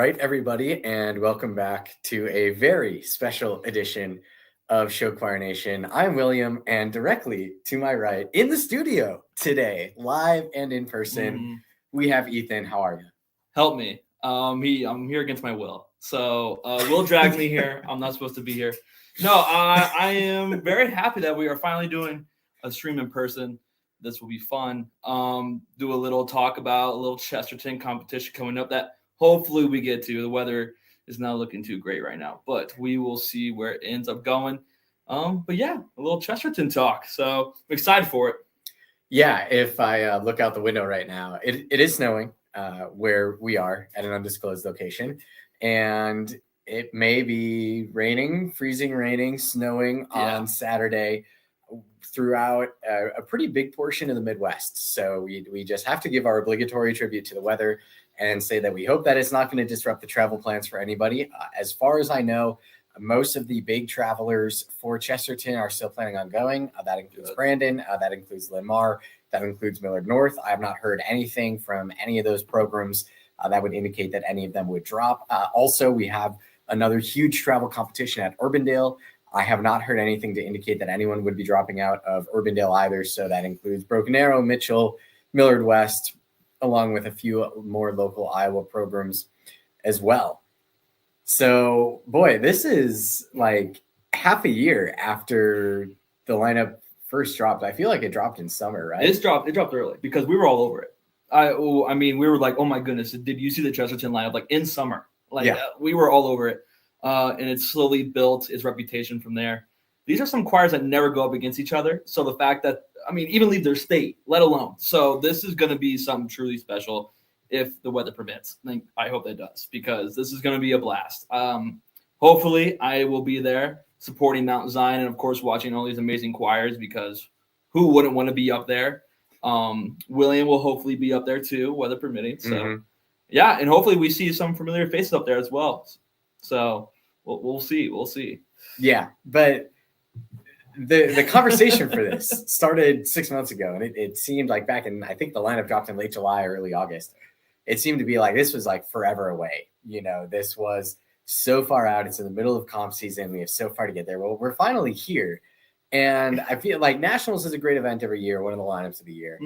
right, everybody, and welcome back to a very special edition of Show Choir Nation. I'm William, and directly to my right, in the studio today, live and in person, we have Ethan. How are you? Help me. I'm here against my will. So Will dragged me here. I'm not supposed to be here. No, I am very happy that we are finally doing a stream in person. This will be fun. Do a little talk about a little Chesterton competition coming up that hopefully we get to. The weather is not looking too great right now, but we will see where it ends up going. But yeah, a little Chesterton talk. So I'm excited for it. Yeah, if I look out the window right now, it is snowing where we are at an undisclosed location. And it may be raining, freezing raining, snowing on Saturday throughout a pretty big portion of the Midwest. So we just have to give our obligatory tribute to the weather and say that we hope that it's not going to disrupt the travel plans for anybody. As far as I know, most of the big travelers for Chesterton are still planning on going. That includes Brandon. That includes Linmar. That includes Millard North. I have not heard anything from any of those programs that would indicate that any of them would drop. Also, we have another huge travel competition at Urbandale. I have not heard anything to indicate that anyone would be dropping out of Urbandale either. So that includes Broken Arrow, Mitchell, Millard West, along with a few more local Iowa programs as well. So, boy, this is like half a year after the lineup first dropped. I feel like it dropped in summer, right? It dropped early because we were all over it. I mean, we were like, oh my goodness, did you see the Chesterton lineup like in summer? We were all over it. And it slowly built its reputation from there. These are some choirs that never go up against each other. So the fact that, even leave their state, let alone. So this is going to be something truly special if the weather permits. I hope it does, because this is going to be a blast. Hopefully I will be there supporting Mount Zion and, of course, watching all these amazing choirs, because who wouldn't want to be up there? William will hopefully be up there too, weather permitting. So, yeah, and hopefully we see some familiar faces up there as well. So we'll see. We'll see. Yeah, but the conversation for this started 6 months ago, and it seemed like back in, I think the lineup dropped in late July, early August. It seemed to be like this was like forever away. This was so far out. It's in the middle of comp season. We have so far to get there. Well, we're finally here. And I feel like Nationals is a great event every year, one of the lineups of the year.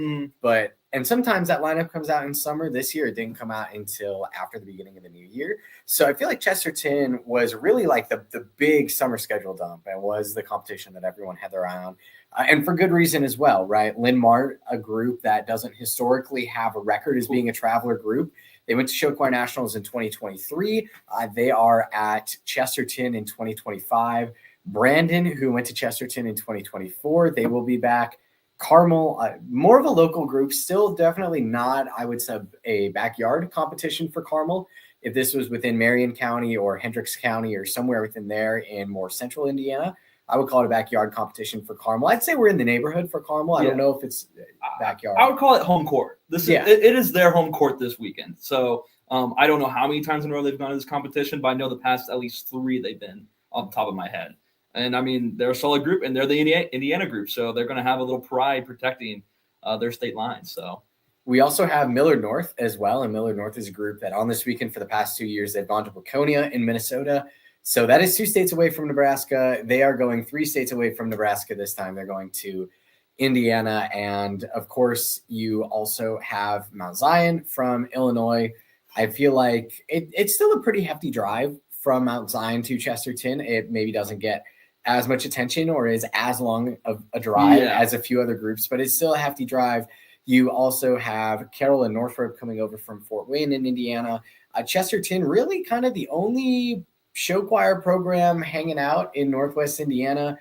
And sometimes that lineup comes out in summer. This year, it didn't come out until after the beginning of the new year. So I feel like Chesterton was really like the big summer schedule dump, and was the competition that everyone had their eye on. And for good reason as well, right? Linmar, a group that doesn't historically have a record as being a traveler group. They went to Show Choir Nationals in 2023. They are at Chesterton in 2025. Brandon, who went to Chesterton in 2024, they will be back. Carmel, more of a local group, still definitely not, I would say, a backyard competition for Carmel. If this was within Marion County or Hendricks County or somewhere within there in more central Indiana, I would call it a backyard competition for Carmel. I'd say we're in the neighborhood for Carmel. I don't know if it's backyard. I would call it home court. It is their home court this weekend. So I don't know how many times in a row they've gone to this competition, but I know the past at least 3 they've been off the top of my head. And they're a solid group, and they're the Indiana group, so they're going to have a little pride protecting their state lines. So we also have Millard North as well, and Millard North is a group that on this weekend for the past 2 years they've gone to Waconia in Minnesota. So that is 2 states away from Nebraska. They are going 3 states away from Nebraska this time. They're going to Indiana, and of course, you also have Mount Zion from Illinois. I feel like it's still a pretty hefty drive from Mount Zion to Chesterton. It maybe doesn't get as much attention or is as long of a drive as a few other groups, but it's still a hefty drive. You also have Carroll and Northrop coming over from Fort Wayne in Indiana. Chesterton, really kind of the only show choir program hanging out in Northwest Indiana.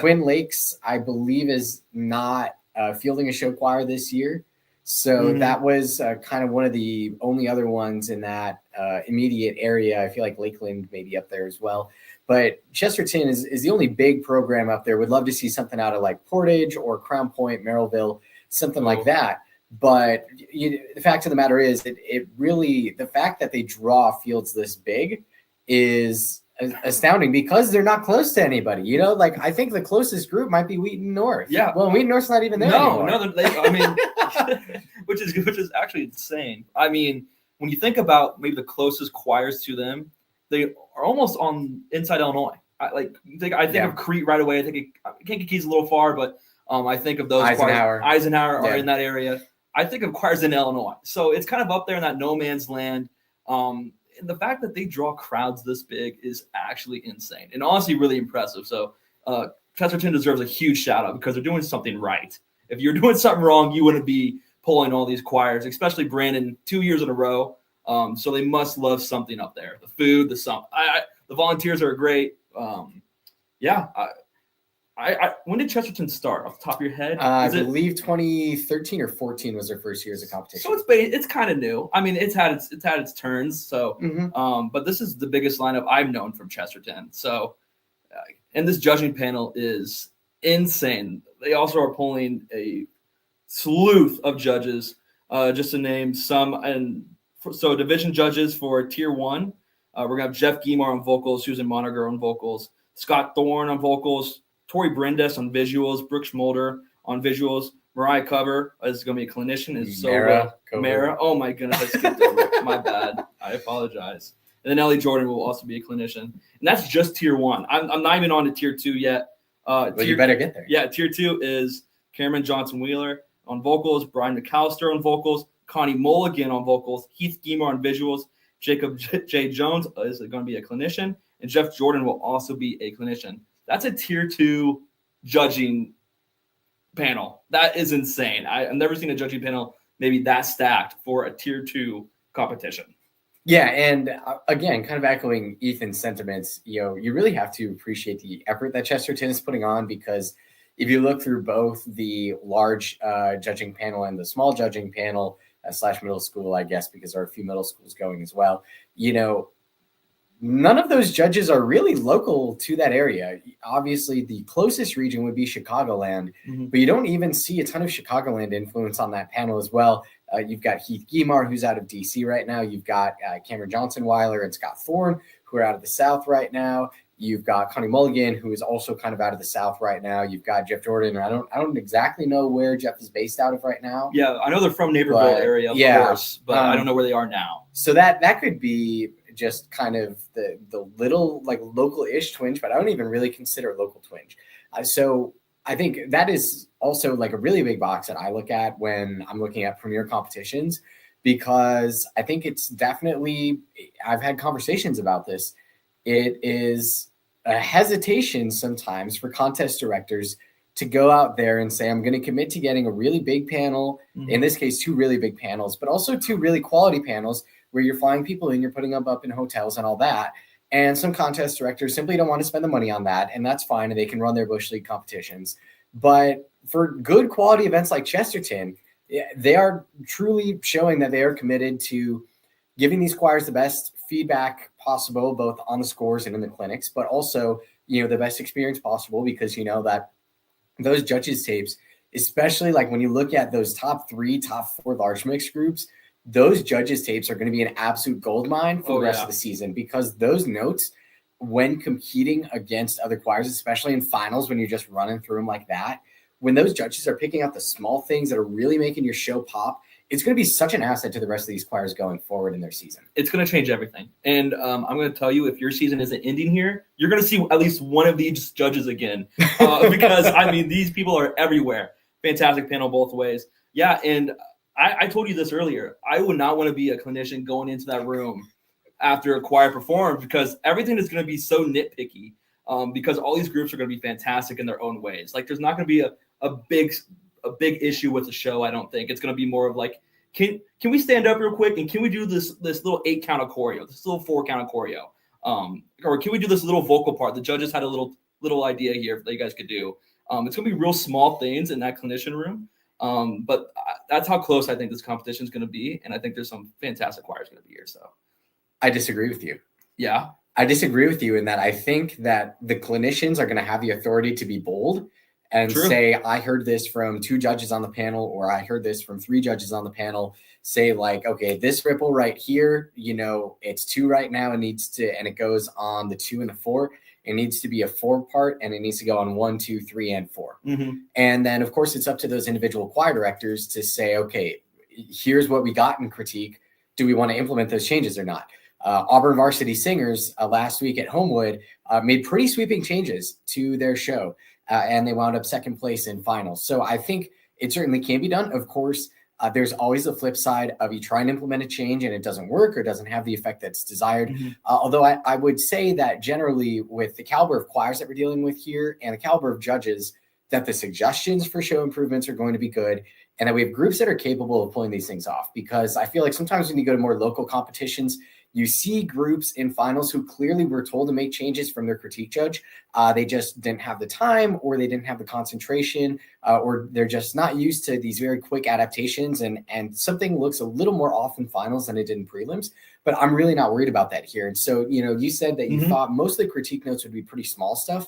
Twin Lakes, I believe, is not fielding a show choir this year. So that was kind of one of the only other ones in that immediate area. I feel like Lakeland may be up there as well. But Chesterton is the only big program up there. Would love to see something out of like Portage or Crown Point, Merrillville, something like that. But the fact of the matter is, it really, the fact that they draw fields this big is astounding, because they're not close to anybody. I think the closest group might be Wheaton North. Yeah. Well, Wheaton North's not even there anymore. which is actually insane. when you think about maybe the closest choirs to them, they are almost on inside Illinois. I think of Crete right away. I think Kentucky's a little far, but I think of those Eisenhower. choirs. Eisenhower are in that area. I think of choirs in Illinois. So it's kind of up there in that no man's land. And the fact that they draw crowds this big is actually insane and honestly really impressive. So Chesterton deserves a huge shout out because they're doing something right. If you're doing something wrong, you wouldn't be pulling all these choirs, especially Brandon 2 years in a row. So they must love something up there. The food, the volunteers are great. When did Chesterton start? Off the top of your head, I believe 2013 or 14 was their first year as a competition. So it's kind of new. I mean, it's had its turns. So, but this is the biggest lineup I've known from Chesterton. So, and this judging panel is insane. They also are pulling a slew of judges, just to name some. So division judges for Tier 1, we're going to have Jeff Guimar on vocals, Susan Monager on vocals, Scott Thorne on vocals, Tori Brindes on visuals, Brooke Schmolder on visuals, Mariah Cover is going to be a clinician. Is Mara. Oh, my goodness. I skipped over it. My bad. I apologize. And then Ellie Jordan will also be a clinician. And that's just Tier 1. I'm not even on to Tier 2 yet. You better get there. Yeah, Tier 2 is Cameron Johnson-Wheeler on vocals, Brian McAllister on vocals, Connie Mulligan on vocals, Heath Guimar on visuals, Jacob J. Jones is going to be a clinician, and Jeff Jordan will also be a clinician. That's a Tier 2 judging panel. That is insane. I've never seen a judging panel maybe that stacked for a Tier 2 competition. Yeah, and again, kind of echoing Ethan's sentiments, you really have to appreciate the effort that Chesterton is putting on, because if you look through both the large judging panel and the small judging panel / middle school, I guess, because there are a few middle schools going as well, none of those judges are really local to that area. Obviously, the closest region would be Chicagoland, but you don't even see a ton of Chicagoland influence on that panel as well. You've got Heath Guimar, who's out of D.C. right now. You've got Cameron Johnson-Weiler and Scott Thorne, who are out of the South right now. You've got Connie Mulligan, who is also kind of out of the South right now. You've got Jeff Jordan. I don't exactly know where Jeff is based out of right now. Yeah, I know they're from Naperville area, of course, but I don't know where they are now. So that could be just kind of the little like local-ish twinge, but I don't even really consider it local twinge. So I think that is also like a really big box that I look at when I'm looking at premier competitions, because I think it's definitely, I've had conversations about this. It is a hesitation sometimes for contest directors to go out there and say, I'm going to commit to getting a really big panel, in this case, 2 really big panels, but also 2 really quality panels where you're flying people in, you're putting them up in hotels and all that. And some contest directors simply don't want to spend the money on that, and that's fine, and they can run their Bush League competitions. But for good quality events like Chesterton, they are truly showing that they are committed to giving these choirs the best feedback possible, both on the scores and in the clinics, but also, the best experience possible, because that those judges tapes, especially like when you look at those top 3, top 4 large mix groups, those judges tapes are going to be an absolute goldmine for the rest of the season, because those notes, when competing against other choirs, especially in finals, when you're just running through them like that, when those judges are picking up the small things that are really making your show pop, it's going to be such an asset to the rest of these choirs going forward in their season. It's going to change everything. And I'm going to tell you, if your season isn't ending here, you're going to see at least one of these judges again, because these people are everywhere. Fantastic panel both ways. Yeah. And I told you this earlier. I would not want to be a clinician going into that room after a choir performs, because everything is going to be so nitpicky, because all these groups are going to be fantastic in their own ways. Like, there's not going to be a big issue with the show. I don't think it's going to be more of like, can we stand up real quick and can we do this little 8 count of choreo, this little 4 count of choreo, or can we do this little vocal part? The judges had a little idea here that you guys could do. It's going to be real small things in that clinician room. But that's how close I think this competition is going to be. And I think there's some fantastic choirs going to be here. So I disagree with you. Yeah. I disagree with you in that I think that the clinicians are going to have the authority to be bold and say, I heard this from 2 judges on the panel, or I heard this from 3 judges on the panel, say like, okay, this ripple right here, it's 2 right now. And it goes on the 2 and the 4. It needs to be a 4 part, and it needs to go on 1, 2, 3, and 4. And then, of course, it's up to those individual choir directors to say, okay, here's what we got in critique. do we want to implement those changes or not? Auburn Varsity Singers last week at Homewood made pretty sweeping changes to their show, and they wound up second place in finals. So I think it certainly can be done. Of course, there's always the flip side of you try and implement a change and it doesn't work or doesn't have the effect that's desired. Although I would say that generally with the caliber of choirs that we're dealing with here and the caliber of judges, that the suggestions for show improvements are going to be good, and that we have groups that are capable of pulling these things off. Because I feel like sometimes when you go to more local competitions, you see groups in finals who clearly were told to make changes from their critique judge. They just didn't have the time, or they didn't have the concentration, or they're just not used to these very quick adaptations. And something looks a little more off in finals than it did in prelims. But I'm really not worried about that here. And so, you said that you thought most of the critique notes would be pretty small stuff.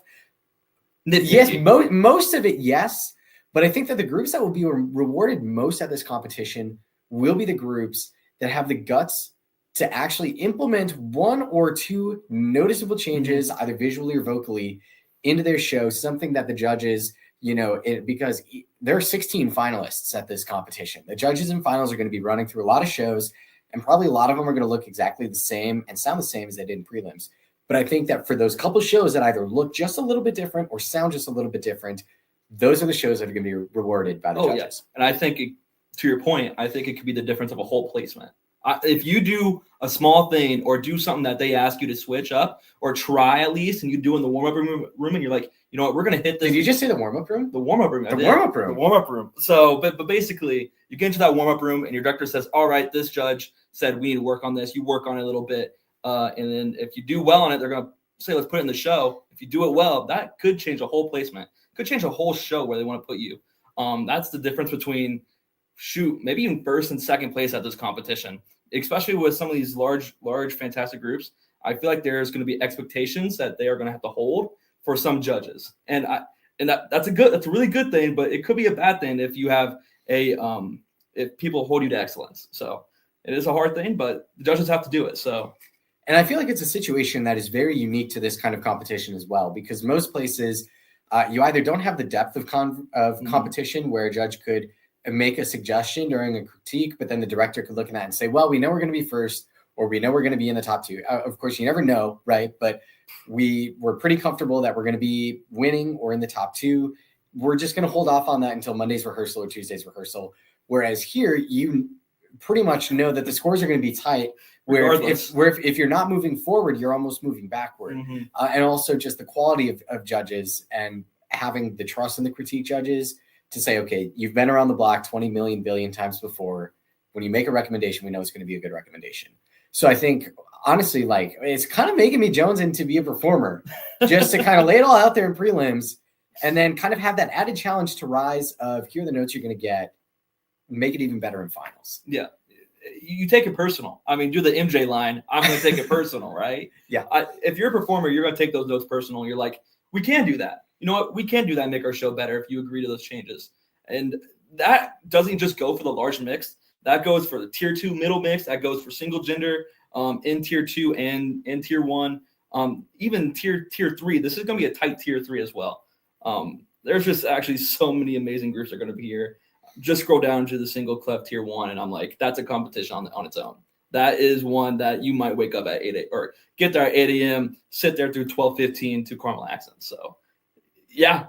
Yes, most of it, yes. But I think that the groups that will be rewarded most at this competition will be the groups that have the guts to actually implement one or two noticeable changes, either visually or vocally, into their show, something that the judges, because there are 16 finalists at this competition. The judges in finals are going to be running through a lot of shows, and probably a lot of them are going to look exactly the same and sound the same as they did in prelims. But I think that for those couple shows that either look just a little bit different or sound just a little bit different, those are the shows that are going to be rewarded by the judges. Yes. And I think, to your point, I think it could be the difference of a whole placement. If you do a small thing or do something that they ask you to switch up or try at least, and you do in the warm-up room and you're like, you know what, we're going to hit this. Did you just say the warm-up room? The warm-up room. The warm-up room. The warm-up room. So, but basically, you get into that warm-up room and your director says, all right, this judge said we need to work on this. You work on it a little bit. And then if you do well on it, they're going to say, let's put it in the show. If you do it well, that could change a whole placement. Could change a whole show where they want to put you. That's the difference between, maybe even first and second place at this competition. Especially with some of these large, fantastic groups, I feel like there's going to be expectations that they are going to have to hold for some judges, and that's a really good thing, but it could be a bad thing if you have if people hold you to excellence. So it is a hard thing, but the judges have to do it. So, and I feel like it's a situation that is very unique to this kind of competition as well, because most places you either don't have the depth of competition where a judge could make a suggestion during a critique, but then the director could look at that and say, well, we know we're going to be first, or we know we're going to be in the top two. Of course, you never know, right? But we're pretty comfortable that we're going to be winning or in the top two. We're just going to hold off on that until Monday's rehearsal or Tuesday's rehearsal. Whereas here, you pretty much know that the scores are going to be tight, where if you're not moving forward, you're almost moving backward. And also just the quality of judges and having the trust in the critique judges to say, okay, you've been around the block 20 million billion times before. When you make a recommendation, we know it's going to be a good recommendation. So I think, honestly, like, it's kind of making me jonesing to be a performer, just to kind of lay it all out there in prelims and then kind of have that added challenge to rise of here are the notes you're going to get, make it even better in finals. Yeah. You take it personal. I mean, do the MJ line. I'm going to take it personal, right? Yeah. If you're a performer, you're going to take those notes personal. You're like, we can do that. You know what? We can do that and make our show better if you agree to those changes. And that doesn't just go for the large mix. That goes for the tier 2 middle mix. That goes for single gender in tier 2 and in tier 1. Even tier 3. This is going to be a tight tier 3 as well. There's just actually so many amazing groups that are going to be here. Just scroll down to the single clef tier 1, and I'm like, that's a competition on its own. That is one that you might wake up at 8 a.m. or get there at 8 a.m., sit there through 12:15 to Carmel Accents. So, yeah.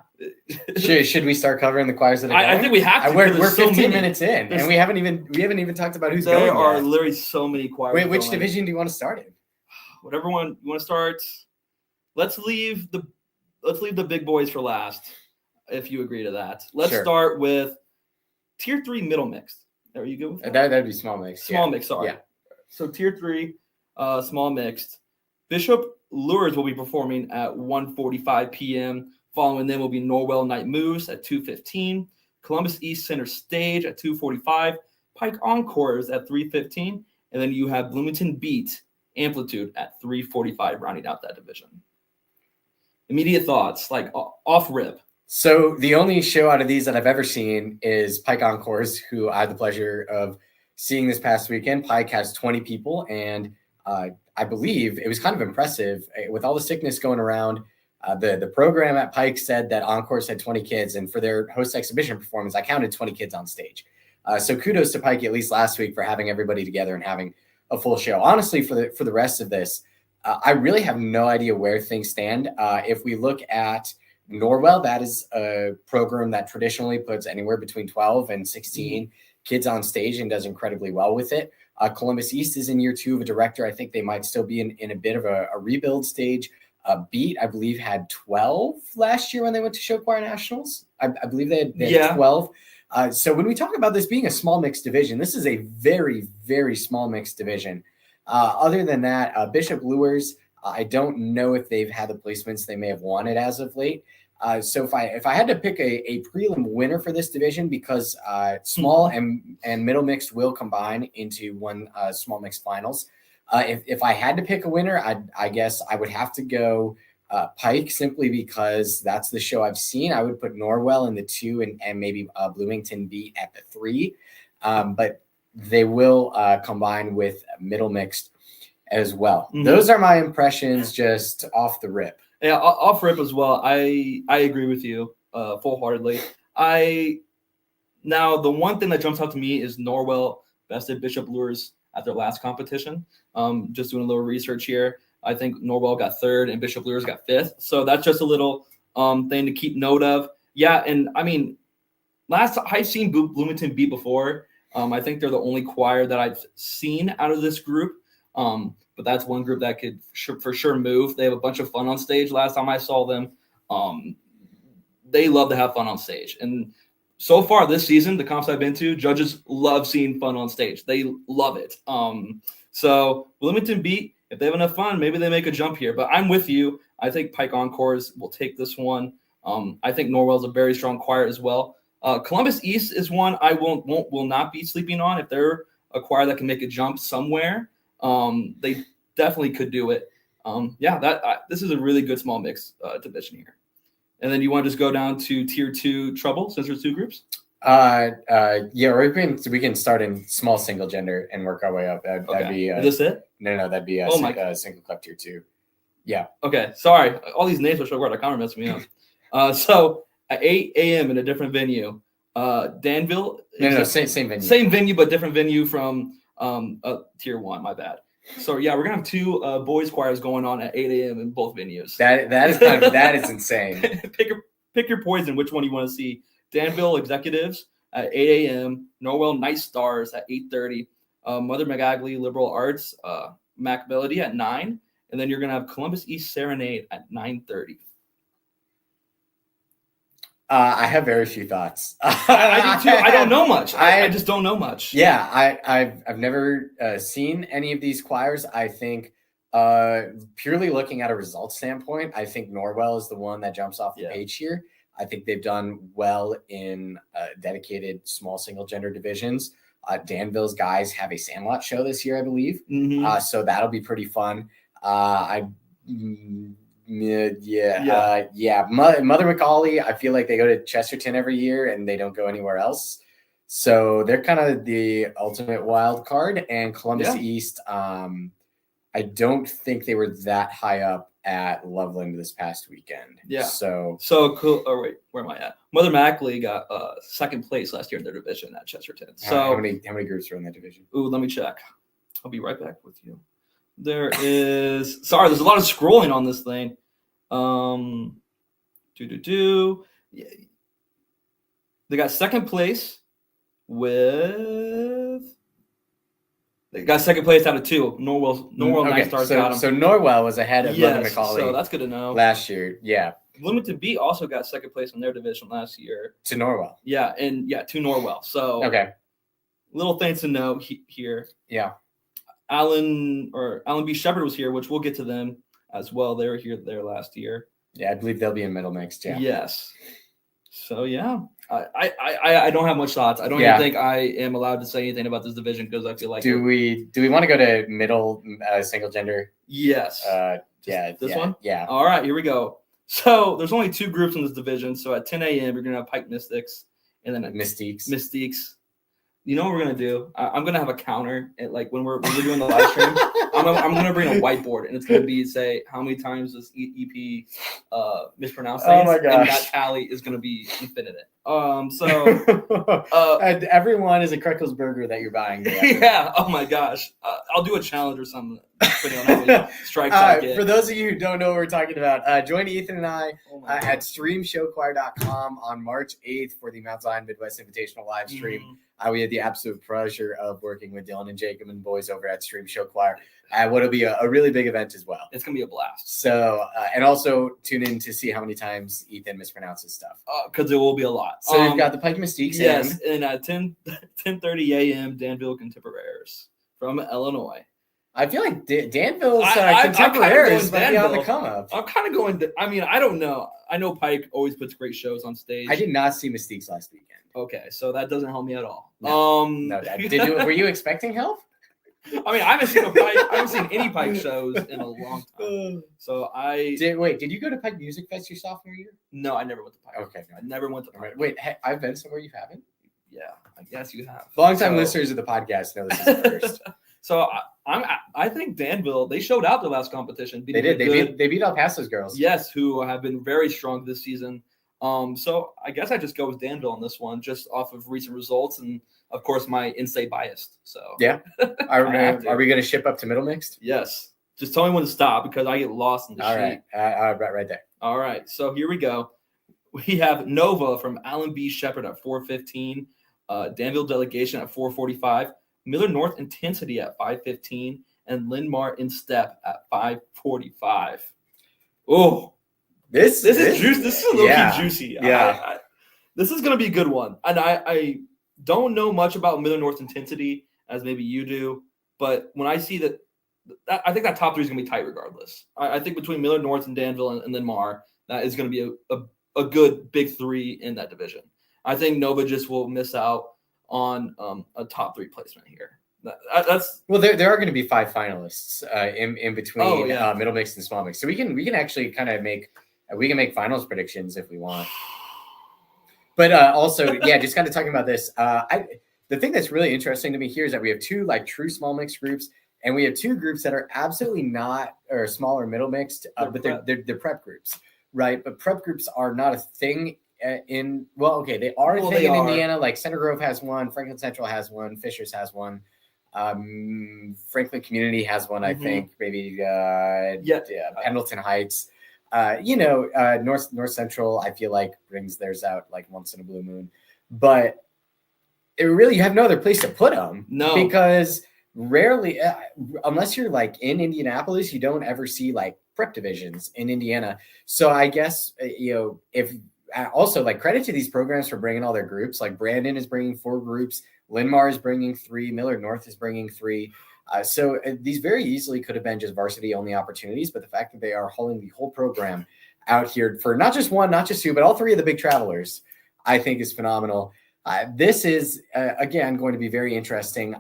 Should we start covering the choirs that are going? I think we have to. We're 15 minutes in, and we haven't even talked about who's going. There are literally so many choirs. Wait, which division do you want to start in? Whatever one you want to start. Let's leave the big boys for last, if you agree to that. Let's start with tier 3 middle mixed. Are you good with that? That'd be small mixed. Small mixed, sorry. Yeah. So tier 3, small mixed. Bishop Lures will be performing at 1:45 p.m. Following them will be Norwell Night Moves at 2:15. Columbus East Center Stage at 2:45. Pike Encores at 3:15. And then you have Bloomington Beat Amplitude at 3:45, rounding out that division. Immediate thoughts, like off rip. So the only show out of these that I've ever seen is Pike Encores, who I had the pleasure of seeing this past weekend. Pike has 20 people, and I believe it was kind of impressive with all the sickness going around. The program at Pike said that Encores had 20 kids, and for their host exhibition performance, I counted 20 kids on stage. So kudos to Pike at least last week for having everybody together and having a full show. Honestly, for the rest of this, I really have no idea where things stand. If we look at Norwell, that is a program that traditionally puts anywhere between 12 and 16 kids on stage and does incredibly well with it. Columbus East is in year 2 of a director. I think they might still be in a bit of a rebuild stage. Beat, I believe, had 12 last year when they went to Show Choir Nationals. I believe they had 12. So when we talk about this being a small mixed division, this is a very, very small mixed division. Other than that, Bishop Luers, I don't know if they've had the placements they may have wanted as of late. So if I had to pick a prelim winner for this division, because small and middle mixed will combine into one small mixed finals. If I had to pick a winner, I guess I would have to go Pike, simply because that's the show I've seen. I would put Norwell in the 2 and maybe Bloomington Beat at the 3. But they will combine with middle mixed as well. Mm-hmm. Those are my impressions just off the rip. Yeah, off rip as well. I agree with you full-heartedly. Now, the one thing that jumps out to me is Norwell bested Bishop Luers at their last competition. Just doing a little research here. I think Norwell got 3rd and Bishop Luers got 5th. So that's just a little thing to keep note of. Yeah, and I mean, last I've seen Bloomington Beat before. I think they're the only choir that I've seen out of this group. But that's one group that could for sure move. They have a bunch of fun on stage. Last time I saw them, they love to have fun on stage. And so far this season, the comps I've been to, judges love seeing fun on stage. They love it. So Bloomington Beat, if they have enough fun, maybe they make a jump here. But I'm with you. I think Pike Encores will take this one. I think Norwell's a very strong choir as well. Columbus East is one I will not be sleeping on. If they're a choir that can make a jump somewhere, they definitely could do it. This is a really good small mix division here. And then you want to just go down to tier 2 treble, since there's 2 groups? Or we can start in small single gender and work our way up. That'd be is this it? No, that'd be single club tier 2. Yeah. Okay. Sorry. All these names are so weird. I kind of messed me up. So at 8 a.m. in a different venue, Danville. Same venue. Same venue, but different venue from tier 1. My bad. So yeah, we're gonna have 2 boys choirs going on at 8 a.m. in both venues. That is insane. Pick your poison. Which one you want to see? Danville Executives at 8 a.m. Norwell Night Stars at 8:30. Mother McAgley Liberal Arts Mac Melody at 9, and then you're gonna have Columbus East Serenade at 9:30. I have very few thoughts. I do too. I don't know much. I just don't know much. Yeah, I've never seen any of these choirs. I think purely looking at a results standpoint, I think Norwell is the one that jumps off the page here. I think they've done well in dedicated small single gender divisions. Danville's guys have a Sandlot show this year, I believe. Mm-hmm. So that'll be pretty fun. Mother McAuley, I feel like they go to Chesterton every year and they don't go anywhere else. So they're kind of the ultimate wild card. And Columbus East, I don't think they were that high up at Loveland this past weekend. Yeah. So cool. Oh wait, where am I at? Mother Mackley got 2nd place last year in their division at Chesterton. So how many groups are in that division? Ooh, let me check. I'll be right back with you. There is there's a lot of scrolling on this thing. They got 2nd place They got 2nd place out of 2. Norwell Night Stars got them. So Norwell was ahead of Mother McAuley. So that's good to know. Last year, yeah. Bloomington B also got 2nd place in their division last year. To Norwell. Yeah, to Norwell. So okay. Little things to know here. Yeah. Alan B. Shepard was here, which we'll get to them as well. They were there last year. Yeah, I believe they'll be in middle mixed. Yeah. Yes. So yeah, I don't have much thoughts. I don't even think I am allowed to say anything about this division because I feel like. Do we want to go to middle single gender? Yes. This one. Yeah. All right, here we go. So there's only 2 groups in this division. So at 10 a.m. you're gonna have Pike Mystics, and then Mystiques. You know what we're gonna do? I'm gonna have a counter at when we're doing the live stream. I'm gonna bring a whiteboard and it's gonna be say how many times this EP mispronounced things. Oh my gosh. And that tally is gonna be infinite. And everyone is a Krekel's burger that you're buying. Yeah. Oh my gosh. I'll do a challenge or something. Depending on how many strikes I get. For those of you who don't know what we're talking about, join Ethan and I at streamshowchoir.com on March 8th for the Mount Zion Midwest Invitational live stream. We had the absolute pleasure of working with Dylan and Jacob and boys over at Stream Show Choir at what will be a really big event as well. It's going to be a blast. So, and also tune in to see how many times Ethan mispronounces stuff. Because there will be a lot. So we've got the Pike Mystiques. Yes, and at 10:30 a.m., Danville Contemporaries from Illinois. I feel like Danville's contemporaries might be on the come up. I'm kind of going. I don't know. I know Pike always puts great shows on stage. I did not see Mystiques last weekend. Okay, so that doesn't help me at all. No, were you expecting help? I haven't seen I haven't seen any Pike shows in a long time. So did you go to Pike Music Fest your sophomore year? No, I never went to Pike. Okay, I never went to Pike. Wait, I've been somewhere you haven't? Yeah, I guess you have. Longtime listeners of the podcast know this is the first. So I think Danville, they showed out the last competition. They did. They beat El Paso's girls. Yes, who have been very strong this season. So I guess I just go with Danville on this one, just off of recent results and of course my in-state bias. So yeah, are we going to ship up to middle mixed? Yes. Just tell me when to stop because I get lost in the sheet. All right, right there. All right, so here we go. We have Nova from Allen B. Shepherd at 4:15, Danville Delegation at 4:45. Miller North Intensity at 5:15 and Linn-Mar in Step at 5:45. Oh, this is juicy. This is a little bit juicy. Yeah, this is going to be a good one. And I don't know much about Miller North Intensity as maybe you do, but when I see that, I think that top three is going to be tight regardless. I think between Miller North and Danville and Linn-Mar, that is going to be a good big three in that division. I think Nova just will miss out on a top three placement here. That's there are going to be 5 finalists in between middle mix and small mix, so we can actually kind of make finals predictions if we want. But also, just kind of talking about this, the thing that's really interesting to me here is that we have 2 like true small mix groups, and we have 2 groups that are absolutely not or small or middle mixed, but they're prep groups, right? But prep groups are not a thing. They are a thing in Indiana. Like Center Grove has one, Franklin Central has one, Fishers has one, Franklin Community has one. I think maybe Pendleton Heights. North Central, I feel like brings theirs out like once in a blue moon, but it really you have no other place to put them. No, because rarely, unless you're like in Indianapolis, you don't ever see like prep divisions in Indiana. So I guess if. Also, like credit to these programs for bringing all their groups. Like Brandon is bringing 4 groups, Linn-Mar is bringing 3, Miller North is bringing 3. So these very easily could have been just varsity only opportunities, but the fact that they are hauling the whole program out here for not just 1, not just 2, but all 3 of the big travelers, I think is phenomenal. This is again going to be very interesting.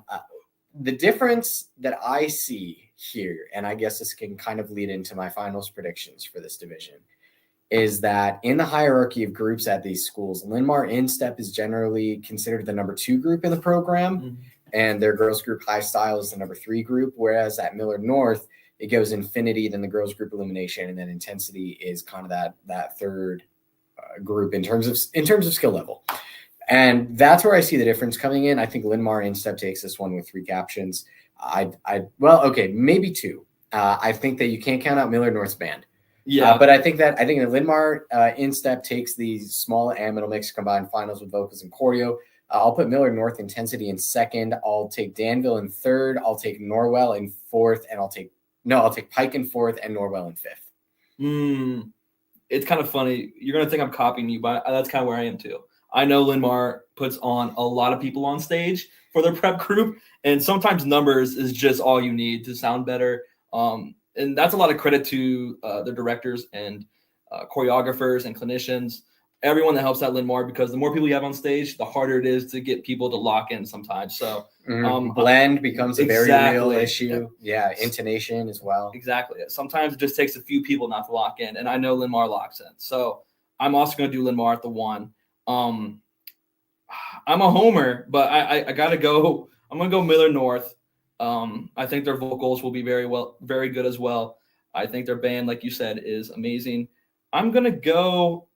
The difference that I see here, and I guess this can kind of lead into my finals predictions for this division, is that in the hierarchy of groups at these schools, Linn-Mar Instep is generally considered the number 2 group in the program, and their girls group High Style is the number 3 group, whereas at Miller North, it goes Infinity, then the girls group Illumination, and then Intensity is kind of that third group in terms of skill level. And that's where I see the difference coming in. I think Linn-Mar Instep takes this one with 3 captions. Maybe 2. I think that you can't count out Miller North's band. Yeah, but I think that Linn-Mar Instep takes the small and middle mix combined finals with vocals and choreo. I'll put Miller North Intensity in 2nd. I'll take Danville in 3rd. I'll take Norwell in 4th, and I'll take Pike in 4th and Norwell in 5th. It's kind of funny. You're gonna think I'm copying you, but that's kind of where I am too. I know Linn-Mar puts on a lot of people on stage for their prep group, and sometimes numbers is just all you need to sound better. And that's a lot of credit to the directors and choreographers and clinicians, everyone that helps out Linn-Mar, because the more people you have on stage, the harder it is to get people to lock in sometimes. So blend becomes a very real issue. Yeah, intonation as well. Exactly. Sometimes it just takes a few people not to lock in, and I know Linn-Mar locks in. So I'm also going to do Linn-Mar at the 1. I'm a homer, but I got to go. I'm going to go Miller North. I think their vocals will be very good as well. I think their band, like you said, is amazing. I'm going to go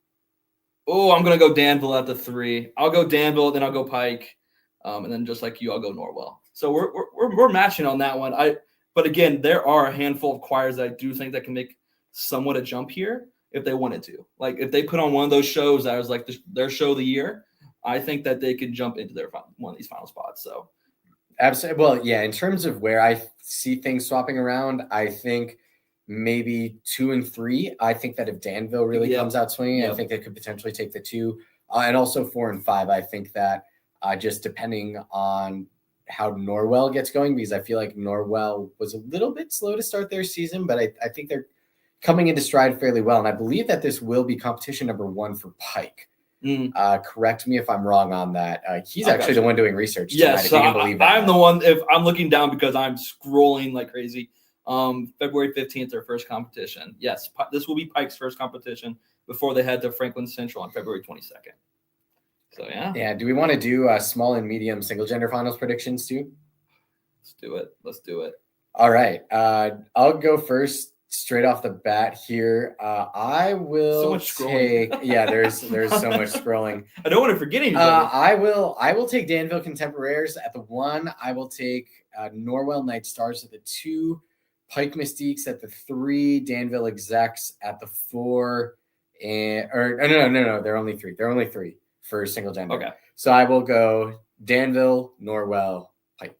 Oh, I'm gonna go Danville at the 3. I'll go Danville, then I'll go Pike, and then just like you, I'll go Norwell. So we're matching on that one. But again, there are a handful of choirs that I do think that can make somewhat a jump here if they wanted to. Like if they put on one of those shows that was like their show of the year, I think that they could jump into one of these final spots. So absolutely. Well, yeah. In terms of where I see things swapping around, I think maybe 2 and 3. I think that if Danville really comes out swinging, I think they could potentially take the 2, and also 4 and 5. I think that just depending on how Norwell gets going, because I feel like Norwell was a little bit slow to start their season, but I think they're coming into stride fairly well. And I believe that this will be competition number 1 for Pike. Correct me if I'm wrong on that. He's actually the one doing research tonight. Yes, so I'm the one. If I'm looking down because I'm scrolling like crazy. February 15th, their first competition. Yes, this will be Pike's first competition before they head to Franklin Central on February 22nd. So yeah. Do we want to do small and medium single gender finals predictions too? Let's do it. All right. I'll go first. Straight off the bat here, I will so much scrolling. there's so much scrolling. I don't want to forget anybody. I will take Danville Contemporaries at the 1. I will take Norwell Night Stars at the 2, Pike Mystiques at the 3, Danville Execs at the 4, no, they're only 3. They're only 3 for single gender. Okay. So I will go Danville, Norwell, Pike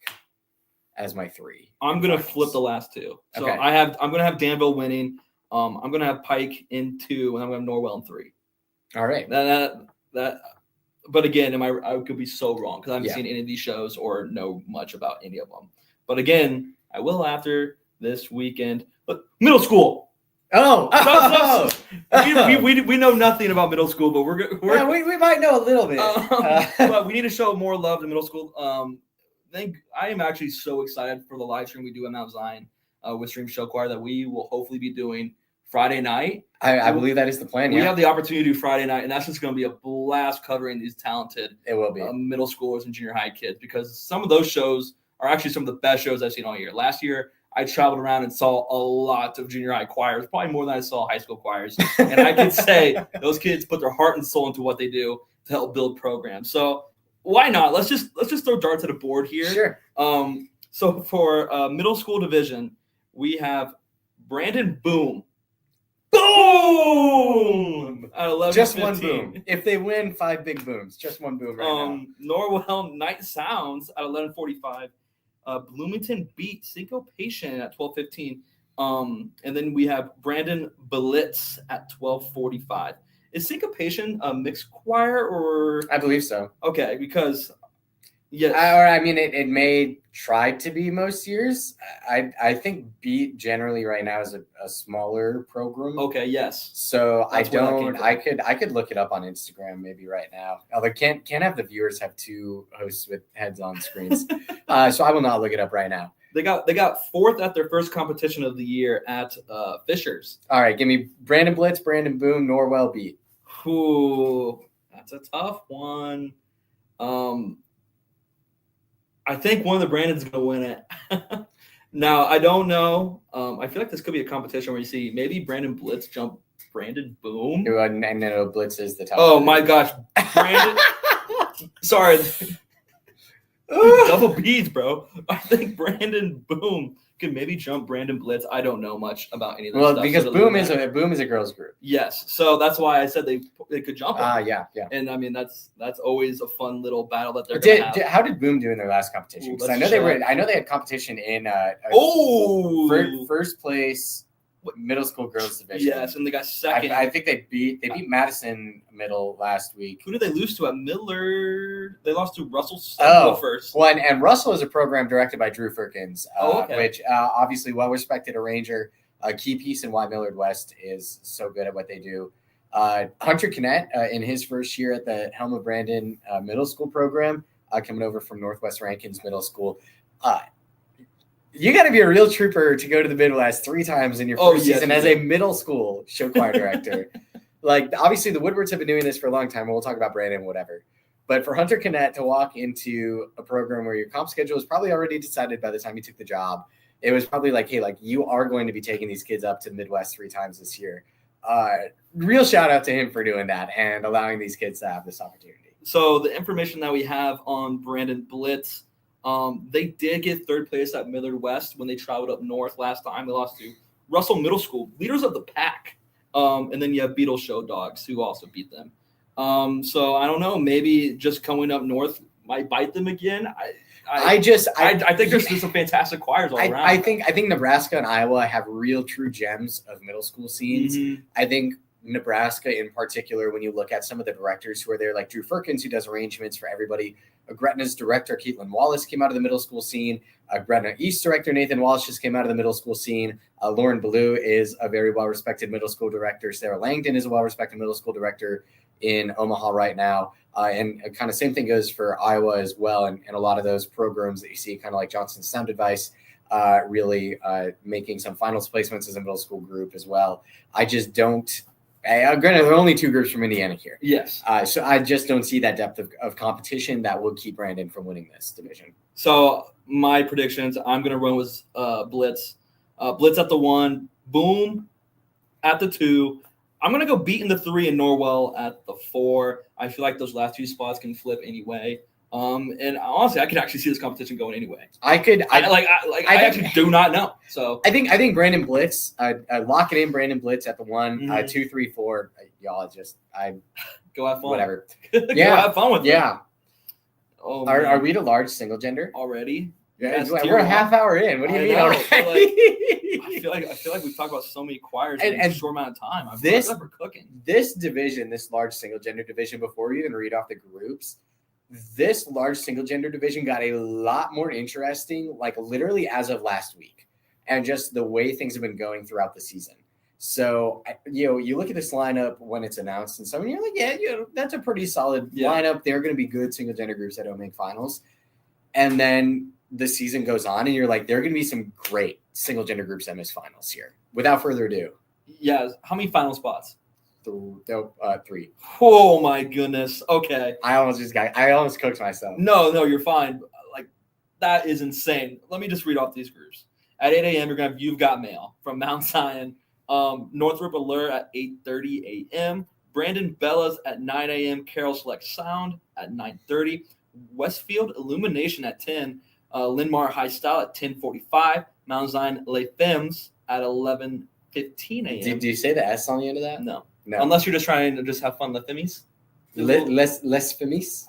as my 3. I'm gonna flip the last 2. So okay. I'm gonna have Danville winning. I'm gonna have Pike in 2, and I'm gonna have Norwell in 3. All right. But again, I could be so wrong because I haven't seen any of these shows or know much about any of them. But again, I will after this weekend. But middle school. We know nothing about middle school, but we might know a little bit. But we need to show more love to middle school. I am actually so excited for the live stream we do at Mount Zion with Stream Show Choir that we will hopefully be doing Friday night. I believe that is the plan. We have the opportunity to do Friday night, and that's just going to be a blast covering these talented middle schoolers and junior high kids, because some of those shows are actually some of the best shows I've seen all year. Last year, I traveled around and saw a lot of junior high choirs, probably more than I saw high school choirs. And I can say those kids put their heart and soul into what they do to help build programs. So why not? Let's just throw darts at a board here. Sure. So for middle school division, we have Brandon Boom. Boom! At 11, just 15. one boom. If they win, 5 big booms. Just one boom right now. Norwell Night Sounds at 11:45. Bloomington beat Syncopation at 12:15. And then we have Brandon Blitz at 12:45. Is Syncopation a mixed choir or? I believe so. Okay, because yes, it may try to be most years. I think Beat generally right now is a smaller program. Okay, yes. So I could look it up on Instagram maybe right now. Although can't have the viewers have 2 hosts with heads on screens. So I will not look it up right now. They got 4th at their first competition of the year at Fishers. All right, give me Brandon Blitz, Brandon Boom, Norwell Beat. Ooh, that's a tough one. I think one of the Brandon's going to win it. Now, I don't know. I feel like this could be a competition where you see maybe Brandon Blitz jump Brandon Boom. And no, Blitz is the top. Oh, my gosh. Brandon. Sorry. Double B's, bro. I think Brandon Boom can maybe jump Brandon Blitz. I don't know much about any of this stuff. Well, because Boom is a girls group. Yes, so that's why I said they could jump him. Yeah. And I mean that's always a fun little battle that they're gonna have. How did Boom do in their last competition? Because I know they had competition in first place middle school girls division. Yes, and they got second. I think they beat Madison Middle last week. Who did they lose to at Millard? They lost to Russell first. Well, and Russell is a program directed by Drew Firkins, okay. Which obviously well-respected arranger. A key piece in why Millard West is so good at what they do. Hunter Kinnett, in his first year at the helm of Brandon Middle School program, coming over from Northwest Rankins Middle School. You got to be a real trooper to go to the Midwest 3 times in your first season as a middle school show choir director. Like, obviously, the Woodwards have been doing this for a long time. We'll talk about Brandon, whatever. But for Hunter Kinnett to walk into a program where your comp schedule was probably already decided by the time you took the job, it was probably like, hey, like, you are going to be taking these kids up to the Midwest 3 times this year. real shout out to him for doing that and allowing these kids to have this opportunity. So the information that we have on Brandon Blitz, they did get third place at Millard West when they traveled up north last time. They lost to Russell Middle School, leaders of the pack. And then you have Beetle Show Dogs, who also beat them. So I don't know, maybe just coming up north might bite them again. I think there's just some fantastic choirs all around. I think Nebraska and Iowa have real true gems of middle school scenes. Mm-hmm. I think Nebraska in particular, when you look at some of the directors who are there, like Drew Firkins, who does arrangements for everybody. Gretna's director, Caitlin Wallace, came out of the middle school scene. Gretna East director, Nathan Walsh, just came out of the middle school scene. Lauren Ballou is a very well-respected middle school director. Sarah Langdon is a well-respected middle school director in Omaha right now. And kind of same thing goes for Iowa as well. And a lot of those programs that you see, kind of like Johnson's Sound Advice, really making some finals placements as a middle school group as well. I just don't. Granted, there are only two groups from Indiana here. Yes. So I just don't see that depth of competition that will keep Brandon from winning this division. So my predictions, I'm going to run with Blitz. Blitz at the 1, Boom at the 2. I'm going to go Beaton the 3 and Norwell at the 4. I feel like those last two spots can flip anyway. And honestly, I could actually see this competition going anyway. I actually do not know. So I think Brandon Blitz, lock it in. Brandon Blitz at the 1, 2, 3, 4. Y'all just go have fun. Whatever. Go have fun with it. Yeah. Oh, are we the large single gender already? Yeah, we're a half hour in. What do you mean already? I feel like we've talked about so many choirs in a short amount of time. I feel like we're cooking. This division, this large single gender division, before we even read off the groups, this large single gender division got a lot more interesting, like literally as of last week, and just the way things have been going throughout the season. So, you look at this lineup when it's announced, and so you're like, that's a pretty solid lineup. They're going to be good single gender groups that don't make finals. And then the season goes on, and you're like, there are going to be some great single gender groups that miss finals here. Without further ado. Yeah. How many final spots? 3. Oh my goodness. Okay. I almost cooked myself. No, you're fine. Like, that is insane. Let me just read off these groups. At 8 a.m., you're going to have You've Got Mail from Mount Zion. Northrop Allure at 8:30 a.m. Brandon Bellas at 9 a.m. Carroll Select Sound at 9:30. Westfield Illumination at 10. Linmar High Style at 10:45. Mount Zion Les Femmes at 11:15 a.m. Did you say the S on the end of that? No. Unless you're just trying to just have fun, Les Femmes. Les Femmes?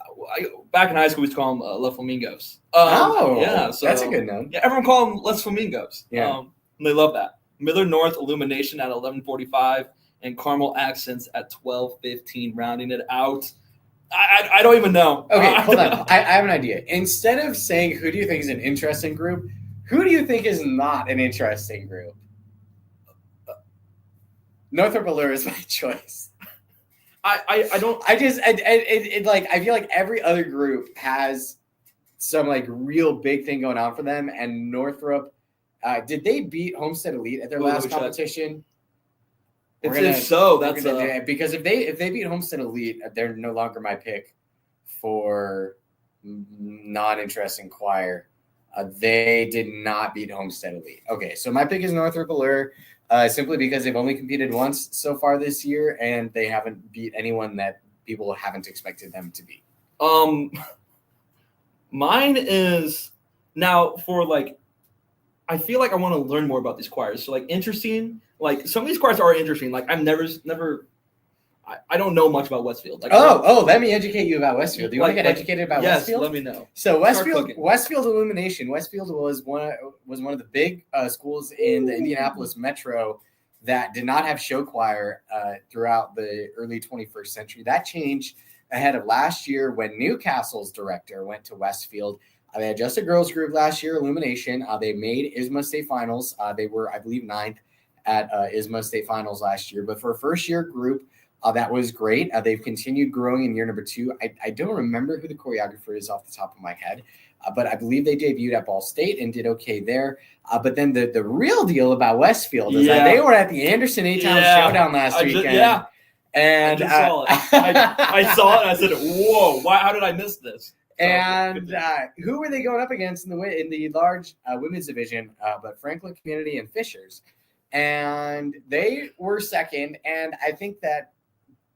Back in high school, we used to call them Les Flamingos. Yeah. So that's a good name. Yeah, everyone call them Les Flamingos. Yeah. And they love that. Millard North Illumination at 11:45 and Carmel Accents at 12:15, rounding it out. I don't even know. Okay, hold on. I have an idea. Instead of saying who do you think is an interesting group, who do you think is not an interesting group? Northrop Allure is my choice. I feel like every other group has some like real big thing going on for them, and Northrop. Did they beat Homestead Elite at their last competition? Because if they beat Homestead Elite, they're no longer my pick for non-interesting choir. They did not beat Homestead Elite. Okay, so my pick is Northrop Allure, simply because they've only competed once so far this year, and they haven't beat anyone that people haven't expected them to beat. Mine is now for like. I feel like I want to learn more about these choirs. So like interesting, like some of these choirs are interesting. Like I've never, I don't know much about Westfield. Like, let me educate you about Westfield. Do you want to get educated about Westfield? Yes, let me know. So Westfield Illumination. Westfield was one of the big schools in the Indianapolis metro that did not have show choir throughout the early 21st century. That changed ahead of last year when Newcastle's director went to Westfield. They had just a girls group last year, Illumination. They made ISMA State Finals. They were, I believe, 9th at ISMA State Finals last year. But for a first-year group, that was great. They've continued growing in year number 2. I don't remember who the choreographer is off the top of my head, but I believe they debuted at Ball State and did okay there. But then the real deal about Westfield is that they were at the Anderson A-Town Showdown last weekend. And I saw it. I saw it and I said, whoa, how did I miss this? And who were they going up against in the large women's division? But Franklin Community and Fishers. and they were second. And I think that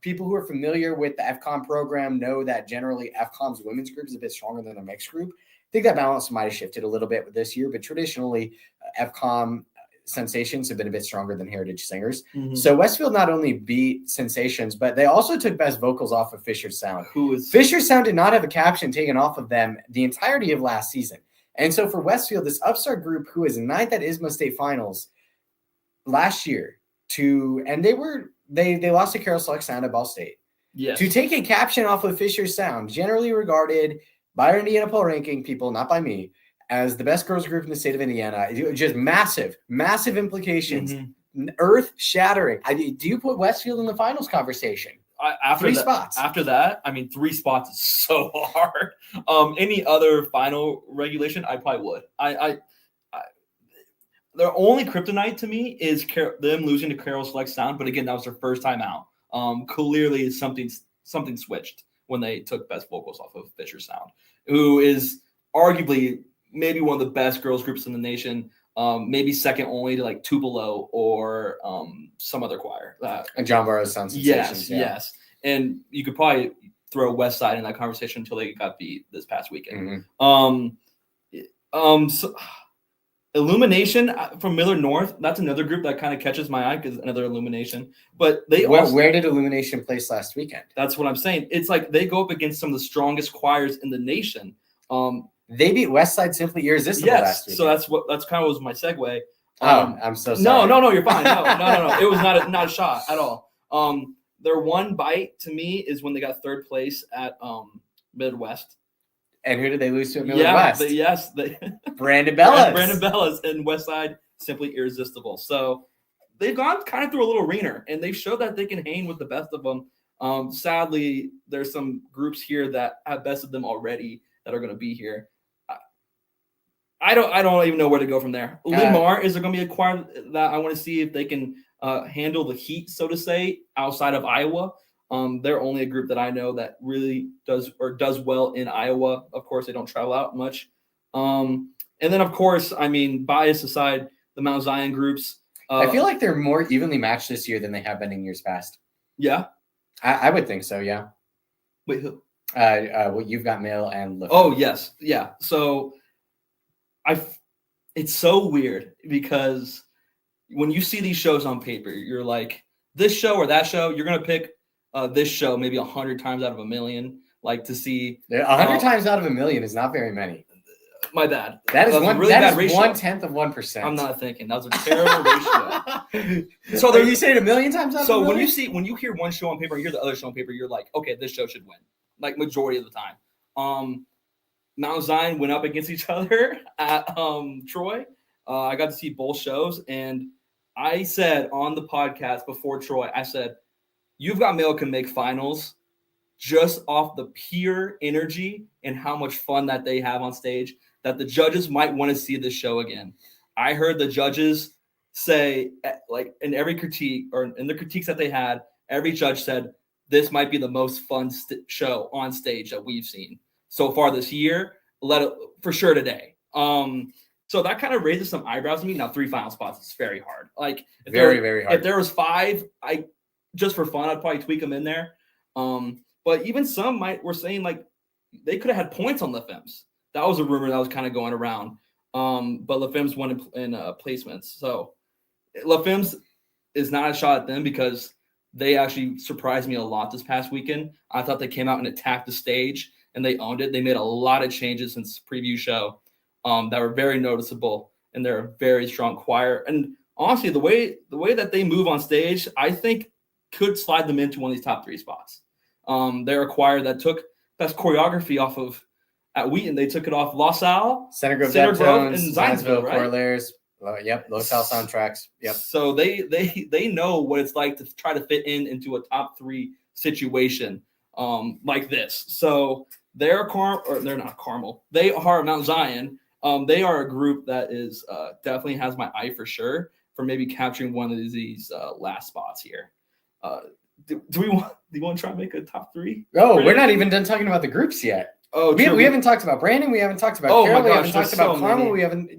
people who are familiar with the FCOM program know that generally FCOM's women's group is a bit stronger than the mixed group. I think that balance might have shifted a little bit this year, but traditionally Fcom Sensations have been a bit stronger than Heritage Singers. Mm-hmm. So Westfield not only beat Sensations, but they also took best vocals off of Fisher Sound. Fisher Sound did not have a caption taken off of them the entirety of last season. And so for Westfield, this upstart group who is ninth at ISMA State Finals last year they lost to Carroll Select Sound at Ball State. Yes. To take a caption off of Fisher Sound, generally regarded by our Indiana poll ranking people, not by me, as the best girls group in the state of Indiana. Just massive implications, earth-shattering. Do you put Westfield in the finals conversation? After that, I mean, 3 spots is so hard. Any other final regulation, I probably would. Their only kryptonite to me is them losing to Carroll Select Sound, but again, that was their first time out. Clearly, something switched when they took best vocals off of Fisher Sound, who is arguably maybe one of the best girls groups in the nation, maybe second only to like Tupelo or some other choir. And John Barrow's Sound Sensations. Yes. And you could probably throw West Side in that conversation until they got beat this past weekend. Mm-hmm. So Illumination from Miller North, that's another group that kind of catches my eye because another Illumination. But where did Illumination place last weekend? That's what I'm saying. It's like they go up against some of the strongest choirs in the nation. They beat Westside Simply Irresistible last week. So that's kind of was my segue. I'm so sorry. No, you're fine. No. It was not a shot at all. Their one bite to me is when they got third place at Midwest. And who did they lose to at Midwest? Brandon Bellas and Westside Simply Irresistible. So they've gone kind of through a little ringer, and they've showed that they can hang with the best of them. Sadly, there's some groups here that have bested them already that are going to be here. I don't even know where to go from there. Limar, is there going to be a choir that I want to see if they can handle the heat, so to say, outside of Iowa? They're only a group that I know that really does well in Iowa. Of course, they don't travel out much. And then, of course, I mean, bias aside, the Mount Zion groups. I feel like they're more evenly matched this year than they have been in years past. Yeah? I would think so, yeah. Wait, who? You've Got Mail and Lefebvre. Oh, yes. Yeah. So it's so weird because when you see these shows on paper, you're like, this show or that show, you're going to pick this show maybe 100 times out of 1,000,000, like to see 100 times out of 1,000,000 is not very many. My bad. That is 1/10 of 1%. I'm not thinking. That was a terrible ratio. So are you saying 1,000,000 times out of 1,000,000? when you hear one show on paper and you hear the other show on paper, you're like, okay, this show should win. Like majority of the time. Mount Zion went up against each other at Troy. I got to see both shows, and I said on the podcast before Troy, I said, You've Got Mail can make finals just off the pure energy and how much fun that they have on stage, that the judges might want to see this show again. I heard the judges say, like in every critique or in the critiques that they had, every judge said, this might be the most fun show on stage that we've seen so far this year, for sure today. So that kind of raises some eyebrows to me. Now, 3 final spots is very hard. Like very hard. If there was 5, just for fun, I'd probably tweak them in there. But even some were saying like they could have had points on Lefebvre's. That was a rumor that was kind of going around. But Lefebvre's won in placements. So Lefebvre's is not a shot at them because they actually surprised me a lot this past weekend. I thought they came out and attacked the stage and they owned it. They made a lot of changes since preview show that were very noticeable, and they're a very strong choir. And honestly, the way that they move on stage, I think could slide them into one of these top 3 spots. They're a choir that took best choreography off of at Wheaton. They took it off La Salle, Center Grove, and Zionsville, right? Corlairs. Yep, Los Al soundtracks. Yep. So they know what it's like to try to fit into a top 3 situation like this. So they're not Carmel. They are Mount Zion. They are a group that is definitely has my eye for sure for maybe capturing one of these last spots here. Do you want to try and make a top 3? Oh, we're not even done talking about the groups yet. Oh, we haven't talked about Brandon. We haven't talked about Carol. We haven't talked about Carmel. We haven't,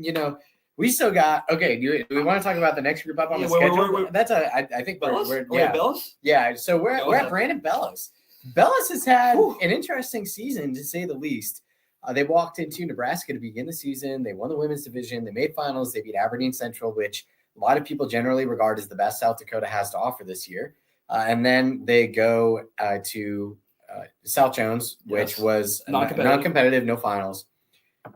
We still got okay. Do we want to talk about the next group up on the schedule? I think we're yeah. Bellows? Yeah. So we're at Brandon Bellows. Bellows has had an interesting season to say the least. They walked into Nebraska to begin the season. They won the women's division. They made finals. They beat Aberdeen Central, which a lot of people generally regard as the best South Dakota has to offer this year. And then they go to South Jones, which was non-competitive, no finals.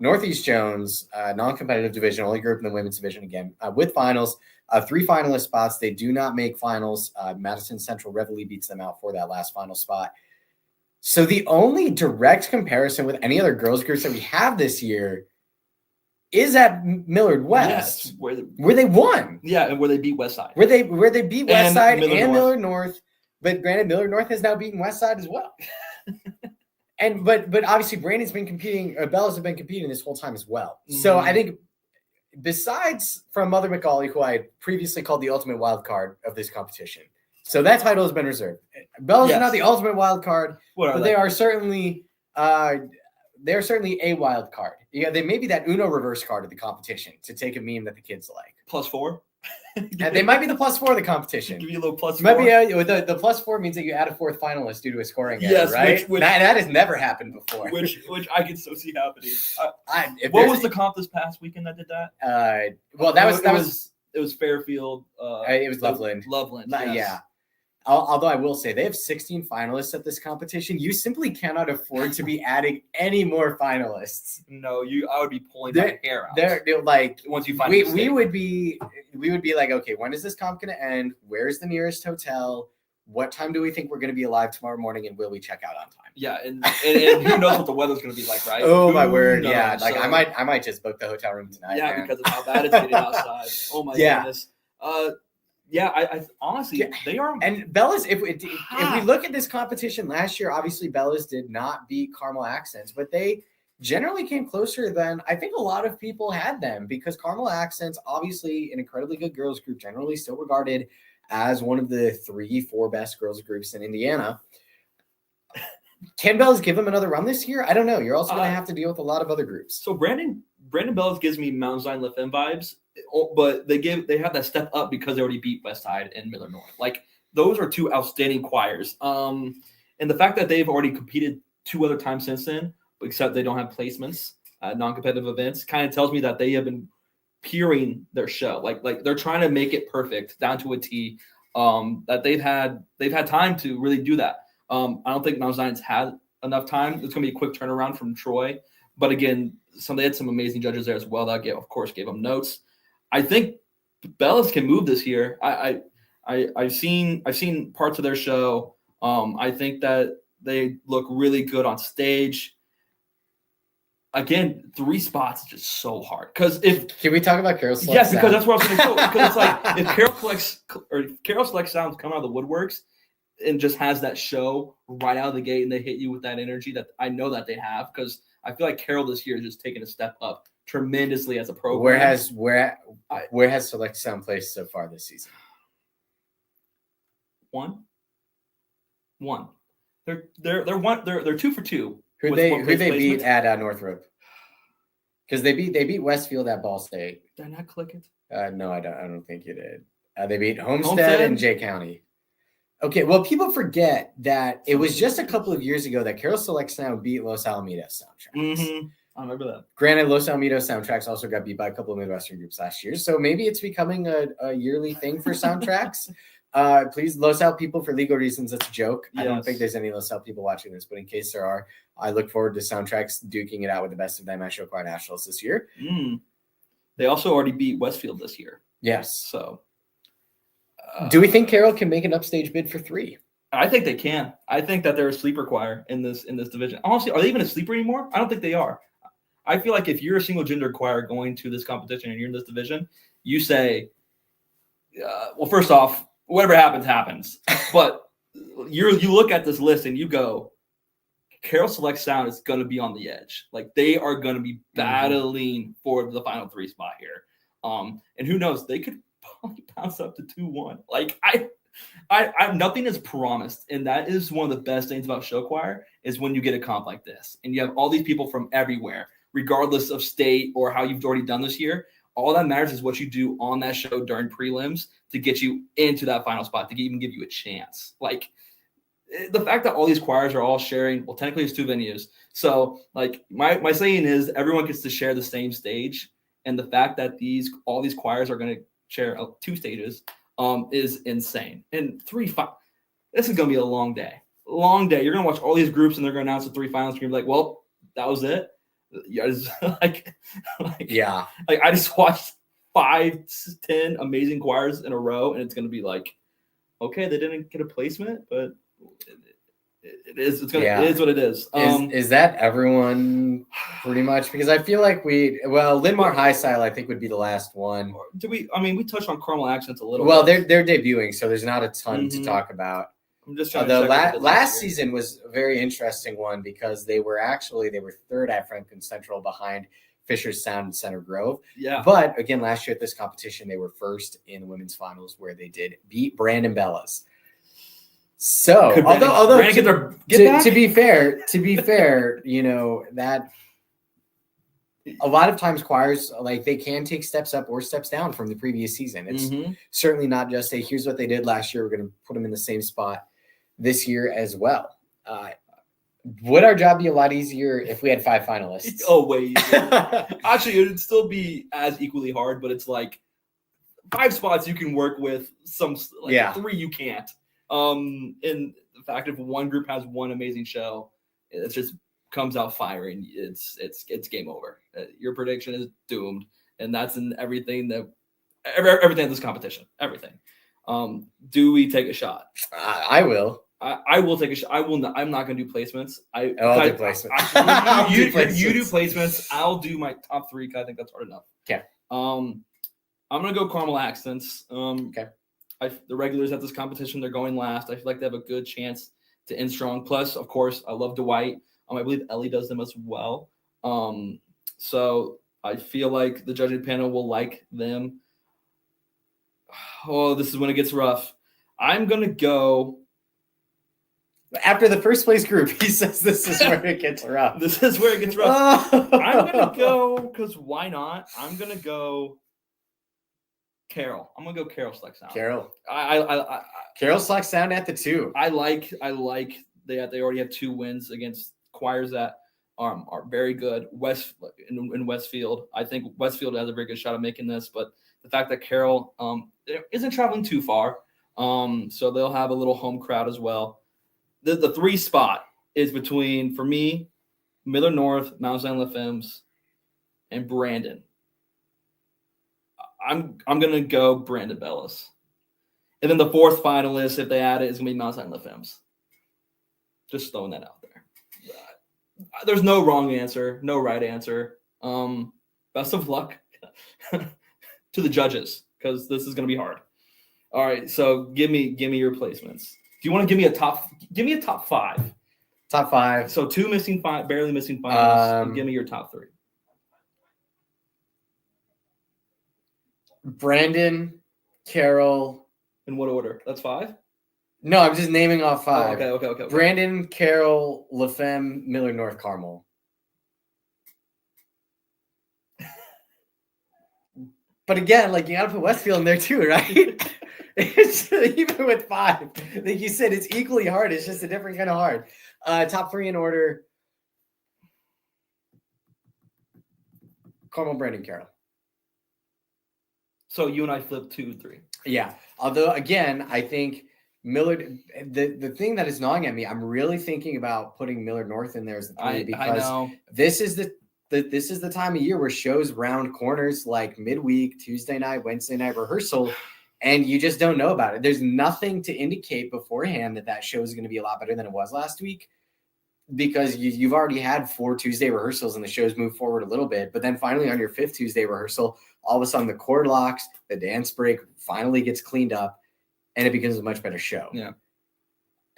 Northeast Jones, non-competitive division, only group in the women's division again, with finals, 3 finalist spots. They do not make finals. Madison Central Reveille beats them out for that last final spot. So the only direct comparison with any other girls groups that we have this year is at Millard West, yes, where they won. Yeah, and where they beat Westside. Where they beat Westside and Millard North. But granted, Millard North has now beaten Westside as well. And but obviously Brandon's been competing, Bellas have been competing this whole time as well. So I think besides from Mother McAuley, who I previously called the ultimate wild card of this competition. So that title has been reserved. Bellas are not the ultimate wild card, but they are certainly a wild card. Yeah, they may be that Uno reverse card of the competition, to take a meme that the kids like. +4. And they might be the +4 of the competition. Give you a little +4. Maybe the +4 means that you add a 4th finalist due to a scoring error, right? That has never happened before. Which I can so see happening. What was the comp this past weekend that did that? Well, it was Fairfield. It was Loveland. Yes. Yeah. Although I will say they have 16 finalists at this competition. You simply cannot afford to be adding any more finalists. No, I would be pulling my hair out. They're like, once you find we would be like, okay, when is this comp going to end? Where's the nearest hotel? What time do we think we're going to be alive tomorrow morning? And will we check out on time? Yeah, and who knows what the weather's going to be like, right? Oh my word, yeah. Like I might just book the hotel room tonight. Yeah, because of how bad it's getting outside. Oh my goodness. Yeah, I honestly, they are. And Bellas, if we look at this competition last year, obviously Bellas did not beat Carmel Accents, but they generally came closer than I think a lot of people had them, because Carmel Accents, obviously an incredibly good girls group, generally still regarded as one of the 3-4 best girls groups in Indiana. Can Bellas give them another run this year? I don't know. You're also going to have to deal with a lot of other groups. So Brandon Bellas gives me Mount Zion Left vibes. But they have that step up because they already beat Westside and Miller North. Like, those are 2 outstanding choirs. And the fact that they've already competed 2 other times since then, except they don't have placements at non-competitive events, kind of tells me that they have been peering their show. Like they're trying to make it perfect down to a T. That they've had time to really do that. I don't think Mount Zion's had enough time. It's going to be a quick turnaround from Troy. But again, they had some amazing judges there as well that of course gave them notes. I think Bellas can move this year. I've seen parts of their show. I think that they look really good on stage. Again, 3 spots is just so hard. Can we talk about Carol Select? Yes, because that's what I was going to go. Because it's like if Carol Select Sounds come out of the woodworks and just has that show right out of the gate, and they hit you with that energy that I know that they have, because I feel like Carol this year is just taking a step up tremendously as a program. Where has Select Sound placed so far this season? 1. They're 2 for 2. Who they beat at Northrop? Because they beat Westfield at Ball State. Did I not click it? No, I don't think you did. They beat Homestead and Jay County. Okay, well, people forget that it was just a couple of years ago that Carol Select Sound beat Los Alamitos Soundtracks. Mm-hmm. I remember that. Granted, Los Alamitos Soundtracks also got beat by a couple of Midwestern groups last year, so maybe it's becoming a yearly thing for Soundtracks. Please, Los Al people, for legal reasons, that's a joke. Yes. I don't think there's any Los Al people watching this, but in case there are, I look forward to Soundtracks duking it out with the best of them at Shoquai Nationals this year. They also already beat Westfield this year. Yes. So, do we think Carroll can make an upstage bid for 3? I think they can. I think that they're a sleeper choir in this division. Honestly, are they even a sleeper anymore? I don't think they are. I feel like if you're a single gender choir going to this competition and you're in this division, you say, well, first off, whatever happens. But you look at this list and you go, Carol Select Sound is going to be on the edge. Like, they are going to be battling for the final 3 spot here. And who knows, they could probably bounce up to 2-1. Like, I nothing is promised, and that is one of the best things about show choir is when you get a comp like this, and you have all these people from everywhere, regardless of state or how you've already done this year, All that matters is what you do on that show during prelims to get you into that final spot, to even give you a chance. Like, the fact that all these choirs are all sharing, well, technically it's 2 venues. So, like, my saying is everyone gets to share the same stage. And the fact that all these choirs are going to share 2 stages is insane. And 3-5, this is going to be a long day. Long day. You're going to watch all these groups, and they're going to announce the 3 finals. You're going to be like, well, that was it. Yeah, Yeah. Like, I just watched 5-10 amazing choirs in a row, and it's going to be like, okay, they didn't get a placement, but it is. It is what it is. Is that everyone pretty much? Because I feel like Linn-Mar High Style I think would be the last one. Do we? I mean, we touched on Carmel Accents a little. Well, bit. they're debuting, so there's not a ton to talk about. I'm just trying to check last season was a very interesting one because they were third at Franklin Central behind Fisher's Sound and Center Grove. Yeah. But again, last year at this competition, they were first in the women's finals where they did beat Brandon Bellas. So, although to be fair, you know, that a lot of times choirs, like, they can take steps up or steps down from the previous season. It's certainly not just here's what they did last year, we're going to put them in the same spot this year as well. Would our job be a lot easier if we had 5 finalists? Oh, way easier. Actually, it would still be as equally hard, but it's like 5 spots you can work with, 3 you can't. And the fact if one group has one amazing show, it just comes out firing. It's game over. Your prediction is doomed, and that's in everything in this competition. Everything. Do we take a shot? I will. I will take a shot. I will not. I'm not going to do placements. I'll do placements. You do placements. I'll do my top 3 because I think that's hard enough. Okay. I'm going to go Carmel Accents. Okay. The regulars at this competition, they're going last. I feel like they have a good chance to end strong. Plus, of course, I love Dwight. I believe Ellie does them as well. So I feel like the judging panel will like them. Oh, this is when it gets rough. I'm going to go. After the first place group, he says this is where it gets rough. This is where it gets rough. I'm going to go, because why not? I'm going to go Carroll. I'm going to go Carroll Select Sound. Carroll. Carroll Select Sound at the 2. I like they already have 2 wins against choirs that are very good. In Westfield, I think Westfield has a very good shot of making this, but the fact that Carroll isn't traveling too far, so they'll have a little home crowd as well. The 3 spot is between, for me, Miller North, Mount Zion LaFems, and Brandon. I'm gonna go Brandon Bellas, and then the 4th finalist, if they add it, is gonna be Mount Zion LaFems. Just throwing that out there. There's no wrong answer, no right answer. Best of luck to the judges, because this is gonna be hard. All right, so give me your placements. Do you want to give me a top 5? Top 5. So 2 barely missing finalists. And give me your top 3. Brandon, Carroll. In what order? That's 5? No, I'm just naming off 5. Oh, okay. Brandon, Carroll, LaFemme, Miller North, Carmel. But again, like, you got to put Westfield in there too, right? It's even with 5, like you said, it's equally hard. It's just a different kind of hard. Top 3 in order: Carmel, Brandon, Carroll. So you and I flipped 2 and 3. Yeah. Although again, I think Miller. The thing that is gnawing at me, I'm really thinking about putting Miller North in there as the 3 because I know. This is the time of year where shows round corners, like midweek, Tuesday night, Wednesday night rehearsal. And you just don't know about it. There's nothing to indicate beforehand that show is going to be a lot better than it was last week, because you've already had 4 Tuesday rehearsals and the shows move forward a little bit. But then finally on your 5th Tuesday rehearsal, all of a sudden the chord locks, the dance break finally gets cleaned up, and it becomes a much better show. Yeah.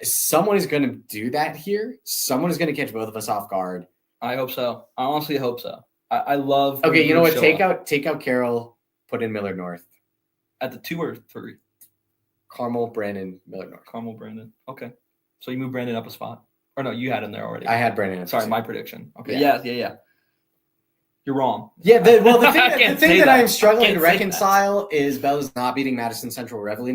Someone is going to do that here. Someone is going to catch both of us off guard. I hope so. I honestly hope so. I love. Okay, you know what? Take out Carroll, put in Miller North. At the 2 or 3? Carmel, Brandon, Miller North. Carmel, Brandon. Okay. So you move Brandon up a spot. Or no, you had him there already. I had Brandon. Sorry, my prediction. Okay. Yeah. You're wrong. Yeah, the I can't thing say that that. I'm struggling I to can't say reconcile is Bella's not beating Madison Central Reveille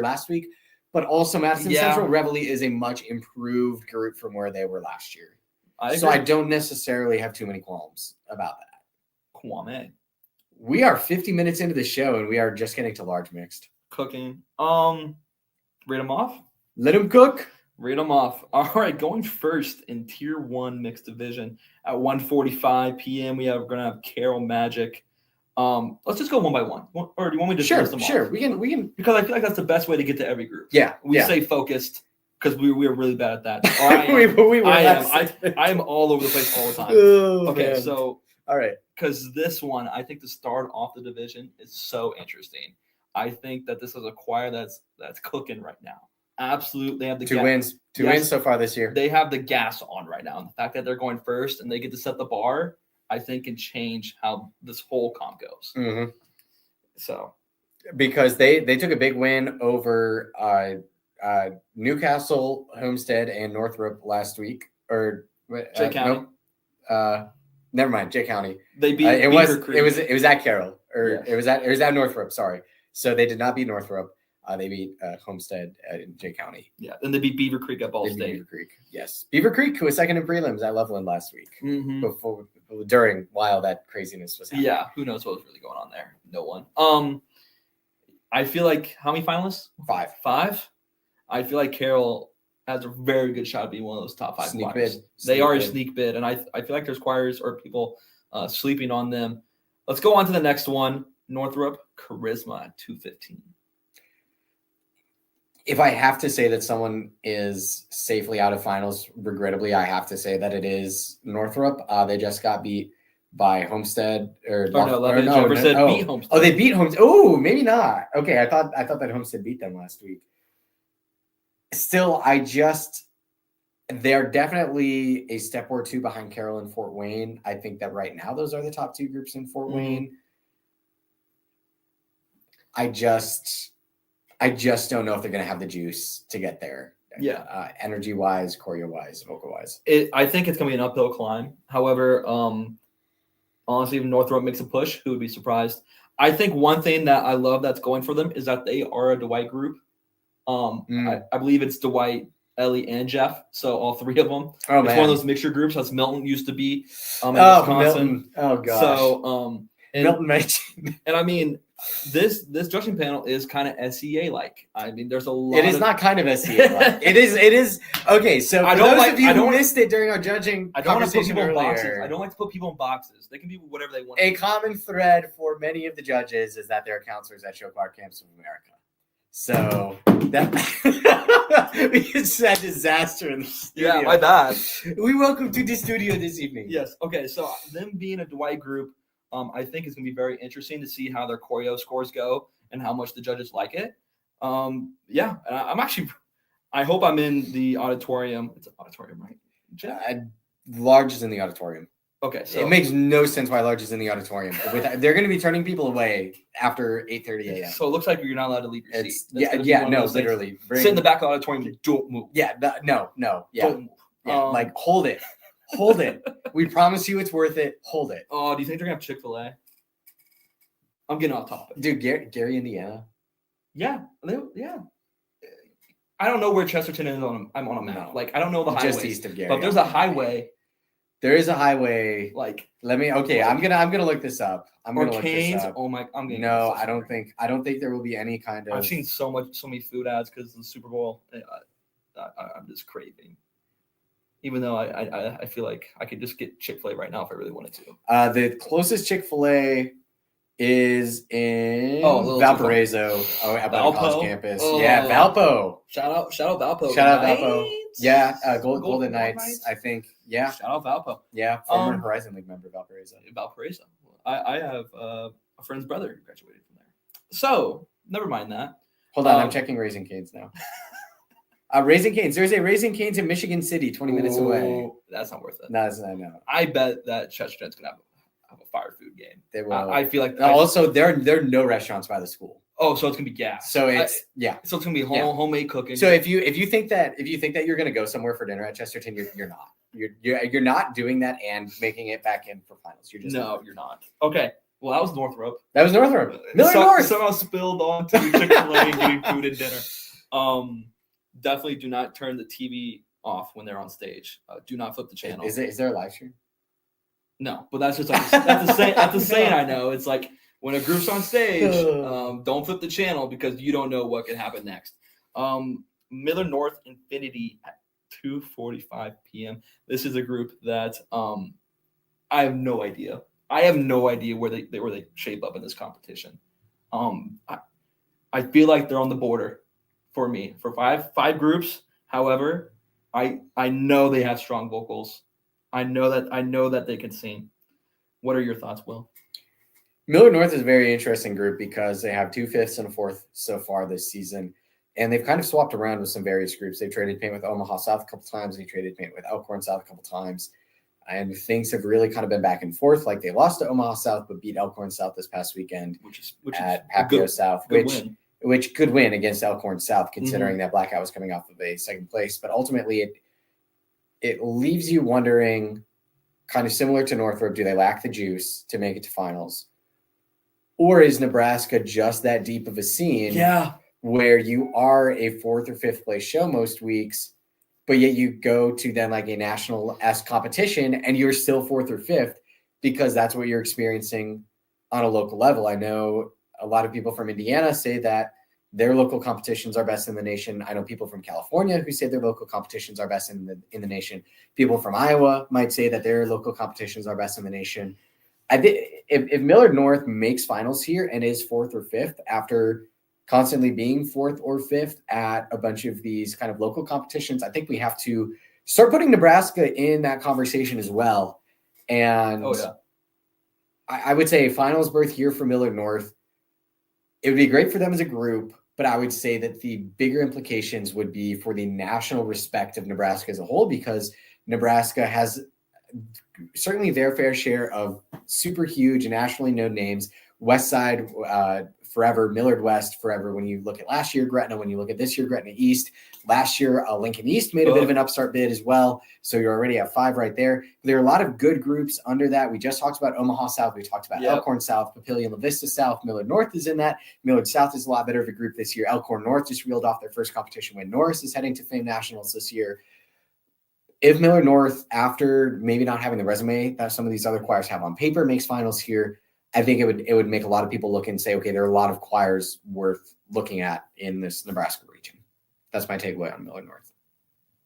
last week, but also Madison Yeah. Central Reveille is a much improved group from where they were last year. I So I agree. don't necessarily have too many qualms about that. Kwame. We are 50 minutes into the show and we are just getting to large mixed. Cooking. Read them off. Let them cook. Read them off. All right, going first in Tier 1 mixed division at 1:45 p.m. We're gonna have Carroll Magic. Let's just go one by one. Or do you want me to just list them Sure. off? We can Because I feel like that's the best way to get to every group. Yeah. We stay focused because we are really bad at that. Or I am. we were I am all over the place all the time. Oh, Okay, man. so all right. because this one, I think to start off the division is so interesting. I think that this is a choir that's cooking right now. Absolutely, they have the Two wins so far this year. They have the gas on right now. And the fact that they're going first and they get to set the bar, I think can change how this whole comp goes. Mm-hmm. So because they took a big win over Newcastle, Homestead, and Northrop last week. Or Jay County. Never mind, Jay County. They beat it Beaver Creek. It was at Carroll, or Yeah. it was at Northrop. Sorry, so they did not beat Northrop. They beat Homestead in Jay County. Yeah, then they beat Beaver Creek at Ball They beat State. Beaver Creek, yes. Beaver Creek, who was second in prelims at Loveland last week, Mhm. while that craziness was happening. Yeah, who knows what was really going on there? No one. I feel like how many finalists? 5. 5. I feel like Carroll has a very good shot of being one of those top 5 Sneak choirs. bid. They are a sneak bid, and I feel like there's choirs or people sleeping on them. Let's go on to the next one. Northrop Charisma at 215. If I have to say that someone is safely out of finals, regrettably, I have to say that it is Northrop. They just got beat by Homestead Jefferson beat Homestead. Oh, they beat Homestead. Oh, maybe not. Okay, I thought that Homestead beat them last week. Still, they're definitely a step or two behind Carroll and Fort Wayne. I think that right now those are the top 2 groups in Fort Wayne. I just don't know if they're going to have the juice to get there. Yeah. Energy-wise, choreo-wise, vocal-wise. I think it's going to be an uphill climb. However, honestly, if Northrop makes a push, who would be surprised? I think one thing that I love that's going for them is that they are a Dwight group. I believe it's Dwight, Ellie, and Jeff. So all 3 of them. Oh, it's man. one of those mixture groups as Milton used to be in Wisconsin. Milton. Oh, gosh. So Milton mentioned. And I mean, this judging panel is kind of SEA like. I mean, there's a lot. It is not kind of SEA like. It is. Okay, so for those of you who missed it during our judging I don't want to put people in earlier, boxes. I don't like to put people in boxes. They can be whatever they want. A common thread for many of the judges is that they're counselors at Show Choir Camps of America. So that we just had disaster in the studio. Yeah, my bad. We welcome to the studio this evening. Yes. Okay. So them being a Dwight group, I think it's going to be very interesting to see how their choreo scores go and how much the judges like it. Yeah, and I hope I'm in the auditorium. It's an auditorium, right? Large is in the auditorium. Okay, so it makes no sense why Large is in the auditorium. They're going to be turning people away after 8:30 a.m. So it looks like you're not allowed to leave your seat. Literally. Sit in the back of the auditorium. Don't move. Yeah, no. Yeah, don't move. Yeah, hold it. Hold it. We promise you it's worth it. Hold it. Oh, do you think they're gonna have Chick-fil-A? I'm getting off topic. Dude, Gary, Indiana. Yeah. I don't know where Chesterton is I'm on a map. Like I don't know the highway. Just east of Gary. But there's a highway. There is a highway. I'm gonna look this up. I'm gonna look this up. Oh my! I'm getting. No, I don't think there will be any kind of. I've seen so many food ads because of the Super Bowl. I'm just craving. Even though I feel like I could just get Chick-fil-A right now if I really wanted to. The closest Chick-fil-A is in Valparaiso. At the college campus. Oh. Yeah, Valpo. Shout out Valpo. Shout out Valpo. Yeah, Golden Knights, I think. Yeah. Shout out Valpo. Yeah, former Horizon League member Valparaiso. I have a friend's brother who graduated from there. So, never mind that. Hold on, I'm checking Raising Cane's now. Raising Cane's. There's a Raising Cane's in Michigan City, 20 minutes away. That's not worth it. No, that's not. No. I bet that Chesterton's going to have a fire food game. They will. I feel like. Also, there are no restaurants by the school. Oh, so it's gonna be gas. So So it's gonna be homemade cooking. So if you think that you're gonna go somewhere for dinner at Chesterton, you're not. You're not doing that and making it back in for finals. You're just you're not. Okay. Well, that was Northrop. That was Northrop. Miller North somehow spilled onto Chick-fil-A getting food and dinner. Definitely do not turn the TV off when they're on stage. Do not flip the channel. Is there a live stream? No, but that's just like that's the saying I know. It's like when a group's on stage, don't flip the channel because you don't know what could happen next. Miller North Infinity at 2:45 p.m. This is a group that I have no idea. I have no idea where they shape up in this competition. I feel like they're on the border for me for five groups. However, I know they have strong vocals. I know that they can sing. What are your thoughts, Will? Miller North is a very interesting group because they have 2 fifths and a fourth so far this season. And they've kind of swapped around with some various groups. They've traded paint with Omaha South a couple times. They traded paint with Elkhorn South a couple times. And things have really kind of been back and forth. Like they lost to Omaha South, but beat Elkhorn South this past weekend which at is Papio South, which could win against Elkhorn South, considering that Blackout was coming off of a second place. But ultimately, it leaves you wondering, kind of similar to Northrop, do they lack the juice to make it to finals? Or is Nebraska just that deep of a scene where you are a 4th or 5th place show most weeks, but yet you go to then like a national-esque competition and you're still 4th or 5th because that's what you're experiencing on a local level. I know a lot of people from Indiana say that their local competitions are best in the nation. I know people from California who say their local competitions are best in the nation. People from Iowa might say that their local competitions are best in the nation. I think if Miller North makes finals here and is 4th or 5th after constantly being 4th or 5th at a bunch of these kind of local competitions, I think we have to start putting Nebraska in that conversation as well. And I would say a finals berth here for Miller North. It would be great for them as a group, but I would say that the bigger implications would be for the national respect of Nebraska as a whole, because Nebraska has certainly their fair share of super huge nationally known names. West Side forever, Millard West forever. When you look at last year, Gretna, when you look at this year, Gretna East. Last year, Lincoln East made a bit of an upstart bid as well. So you're already at 5 right there. There are a lot of good groups under that. We just talked about Omaha South. We talked about Elkhorn South, Papillion La Vista South. Millard North is in that. Millard South is a lot better of a group this year. Elkhorn North just reeled off their first competition win. Norris is heading to Fame Nationals this year. If Miller North, after maybe not having the resume that some of these other choirs have on paper, makes finals here, I think it would make a lot of people look and say, okay, there are a lot of choirs worth looking at in this Nebraska region. That's my takeaway on Miller North.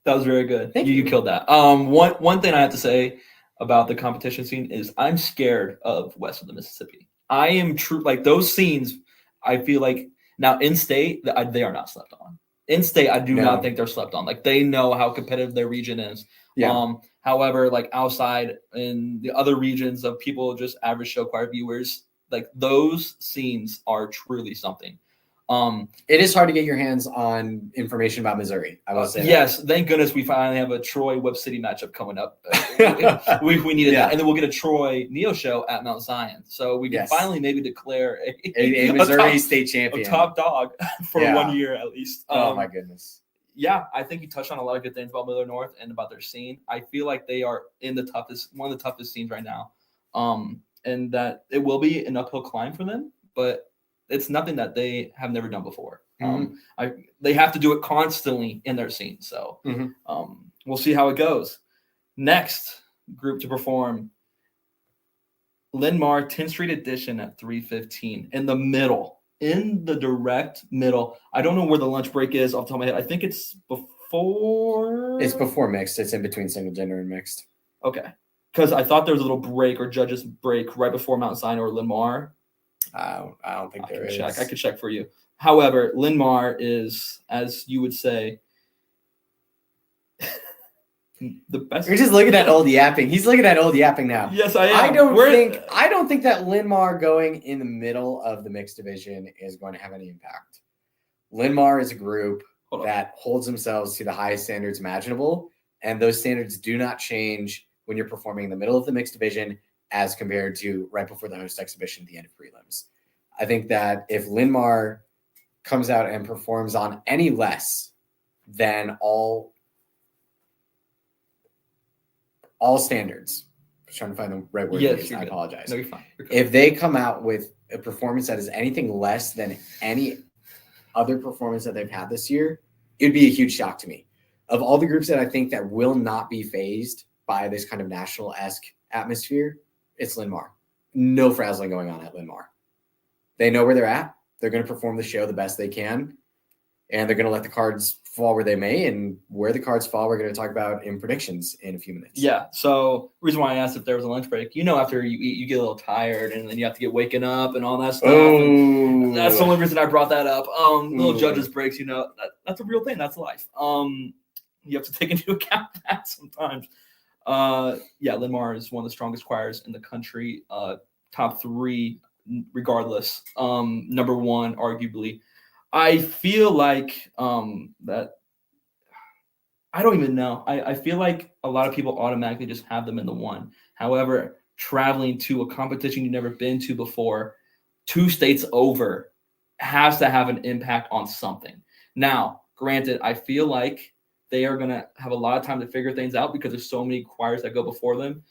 That was very good. Thank you. You killed that. One thing I have to say about the competition scene is I'm scared of west of the Mississippi. I am true. Like those scenes, I feel like now in state, they are not slept on. In state, I do not think they're slept on. Like they know how competitive their region is. Yeah. However, like outside in the other regions of people, just average show choir viewers, like those scenes are truly something. It is hard to get your hands on information about Missouri. I will say yes. That. Thank goodness we finally have a Troy Webb City matchup coming up. we needed that, and then we'll get a Troy Neo show at Mount Zion, so we can finally maybe declare a Missouri state champion, a top dog for 1 year at least. Oh my goodness. Yeah, I think you touched on a lot of good things about Miller North and about their scene. I feel like they are in one of the toughest scenes right now, and that it will be an uphill climb for them, but it's nothing that they have never done before. They have to do it constantly in their scene. So we'll see how it goes. Next group to perform, Linn-Mar 10th Street Edition at 3:15 in the middle, in the direct middle. I don't know where the lunch break is off the top of my head. I think it's before. It's before mixed. It's in between single gender and mixed. Okay. Because I thought there was a little break or judges break right before Mount Zion or Linn-Mar. I don't think there is. I could check for you. However, Linn-Mar is, as you would say, the best. You're just looking at old yapping. He's looking at old yapping now. Yes, I am. I don't think that Linn-Mar going in the middle of the mixed division is going to have any impact. Linn-Mar is a group that holds themselves to the highest standards imaginable, and those standards do not change when you're performing in the middle of the mixed division as compared to right before the host exhibition at the end of prelims. I think that if Linn-Mar comes out and performs on any less than all all standards. I'm trying to find the right word to use. I apologize. No, you're fine. If they come out with a performance that is anything less than any other performance that they've had this year, it'd be a huge shock to me. Of all the groups that I think that will not be phased by this kind of national-esque atmosphere, it's Linmar. No frazzling going on at Linmar. They know where they're at. They're going to perform the show the best they can, and they're going to let the cards fall where they may. And where the cards fall, we're going to talk about in predictions in a few minutes. Yeah. So reason why I asked if there was a lunch break, after you eat, you get a little tired, and then you have to get waken up and all that stuff. And that's the only reason I brought that up. Little judges breaks, that's a real thing. That's life. You have to take into account that sometimes. Linmar is one of the strongest choirs in the country. Top 3, regardless. Number 1, arguably. I feel like that. I don't even know. I feel like a lot of people automatically just have them in the 1. However, traveling to a competition you've never been to before, 2 states over, has to have an impact on something. Now, granted, I feel like they are going to have a lot of time to figure things out because there's so many choirs that go before them.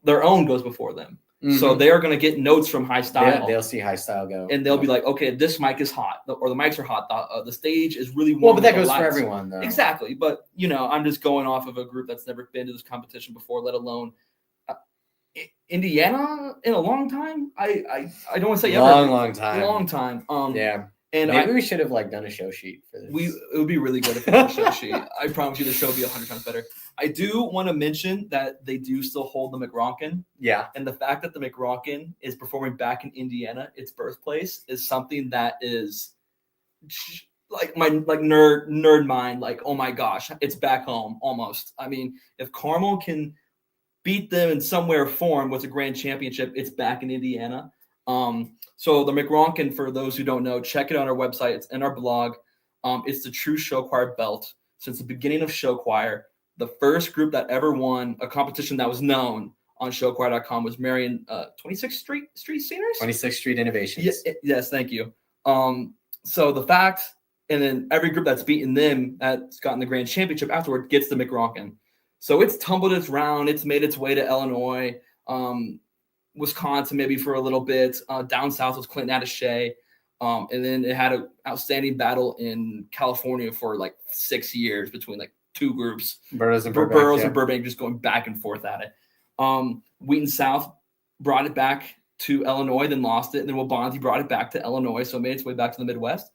Their own goes before them. Mm-hmm. So they are going to get notes from High Style. Yeah, they'll see High Style go. And they'll be like, okay, this mic is hot, or the mics are hot. The stage is really warm. Well, but that goes for everyone, though. Exactly. But, I'm just going off of a group that's never been to this competition before, let alone Indiana in a long time. I don't want to say ever. Long time. Long time. Yeah. And maybe we should have done a show sheet for this. It would be really good if we had a show sheet. I promise you the show would be 100 times better. I do want to mention that they do still hold the McRockin. Yeah. And the fact that the McRockin is performing back in Indiana, its birthplace, is something that is like my nerd mind, like, oh my gosh, it's back home almost. I mean, if Carmel can beat them in some way or form with a grand championship, it's back in Indiana. So the McRockin, for those who don't know, check it on our website. It's in our blog. It's the true show choir belt. Since the beginning of show choir, the first group that ever won a competition that was known on showchoir.com was Marion 26th Street Singers? 26th Street Innovations. Yes, thank you. So the fact, and then every group that's beaten them, that's gotten the grand championship afterward, gets the McRockin. So it's tumbled its round. It's made its way to Illinois. Wisconsin maybe for a little bit. Down south was Clinton Attaché. And then it had an outstanding battle in California for like 6 years between like 2 groups. Burroughs and Burbank just going back and forth at it. Wheaton South brought it back to Illinois, then lost it. And then Wabanti brought it back to Illinois, so it made its way back to the Midwest.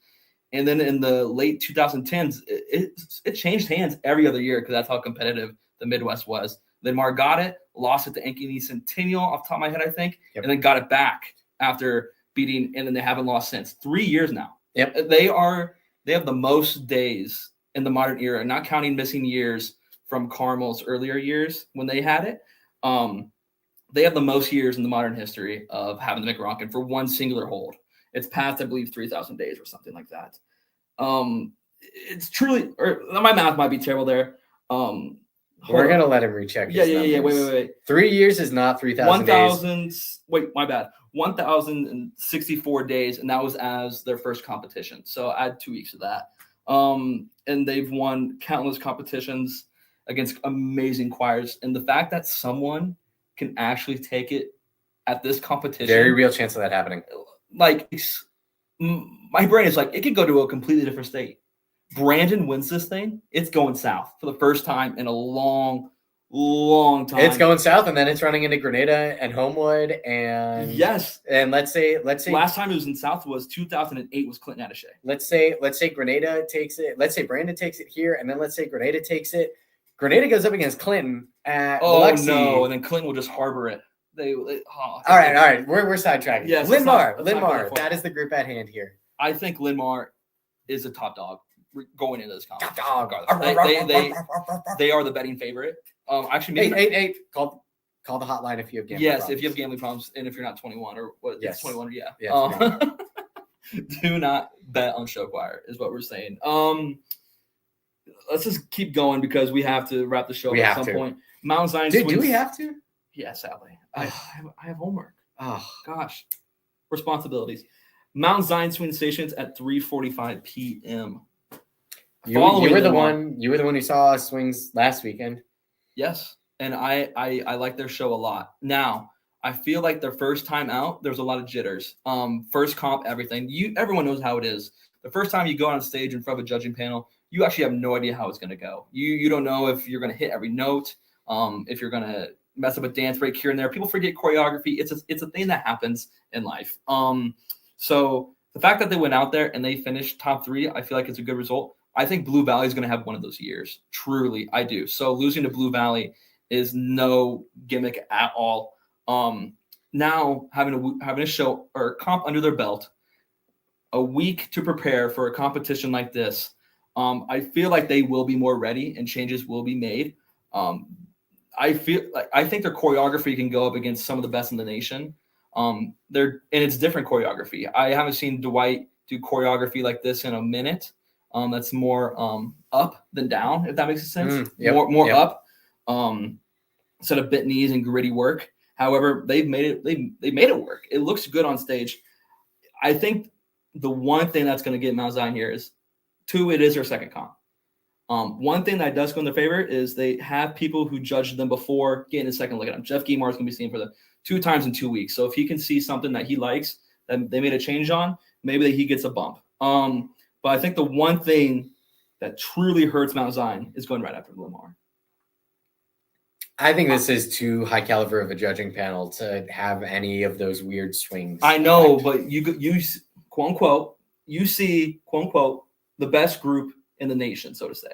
And then in the late 2010s, it changed hands every other year because that's how competitive the Midwest was. Then Mar got it, lost it to Ankeny Centennial off the top of my head, I think, and then got it back after beating, and then they haven't lost since. 3 years now. Yep. They have the most days in the modern era, not counting missing years from Carmel's earlier years when they had it. They have the most years in the modern history of having the McRockin for one singular hold. It's past, I believe, 3,000 days or something like that. It's truly, or my math might be terrible there. We're going to let him recheck. Yeah. Wait. 3 years is not 3,000 days. Wait, my bad. 1,064 days, and that was as their first competition. So add 2 weeks of that. And they've won countless competitions against amazing choirs. And the fact that someone can actually take it at this competition. Very real chance of that happening. Like, my brain is like, it could go to a completely different state. Brandon wins this thing, it's going south for the first time in a long time. It's going south, and then it's running into Grenada and Homewood, and yes. And let's say last time it was in South was 2008 was Clinton Attaché. Let's say Grenada takes it. Let's say Brandon takes it here, and then let's say Grenada takes it. Grenada goes up against Clinton at Biloxi. No, and then Clinton will just harbor it. All right. We're sidetracking. Yes, Linmar. That is the group at hand here. I think Linmar is a top dog going into this competition. They are the betting favorite. Actually, hey, call the hotline if you have gambling problems. If you have gambling problems, and if you're not 21 or what? Yes. 21 or yeah. Do not bet on show choir is what we're saying. Let's just keep going because we have to wrap the show at some point. Mount Zion Swings. Do we have to? Yeah, sadly. I have homework. Oh gosh, responsibilities. Mount Zion Swing Stations at 3:45 p.m. You were the one who saw swings last weekend. Yes, and I like their show a lot. Now, I feel like their first time out, there's a lot of jitters. First comp, everything. Everyone knows how it is. The first time you go on stage in front of a judging panel, you actually have no idea how it's going to go. You don't know if you're going to hit every note, if you're going to mess up a dance break here and there. People forget choreography. It's a thing that happens in life. So the fact that they went out there and they finished top 3, I feel like it's a good result. I think Blue Valley is going to have one of those years. Truly, I do. So losing to Blue Valley is no gimmick at all. Now having a show or comp under their belt, a week to prepare for a competition like this, I feel like they will be more ready and changes will be made. I think their choreography can go up against some of the best in the nation. And it's different choreography. I haven't seen Dwight do choreography like this in a minute. That's more up than down, if that makes sense. More up, instead of bent knees and gritty work. However, they've made it work. It looks good on stage. I think the one thing that's going to get Mount Zion here is, 2, it is their second comp. One thing that does go in their favor is they have people who judged them before getting a second look at them. Jeff Guimar is going to be seen for them 2 times in 2 weeks. So if he can see something that he likes that they made a change on, maybe he gets a bump. But I think the one thing that truly hurts Mount Zion is going right after Lamar. I think this is too high caliber of a judging panel to have any of those weird swings. I know, but you quote unquote, you see quote unquote the best group in the nation, so to say,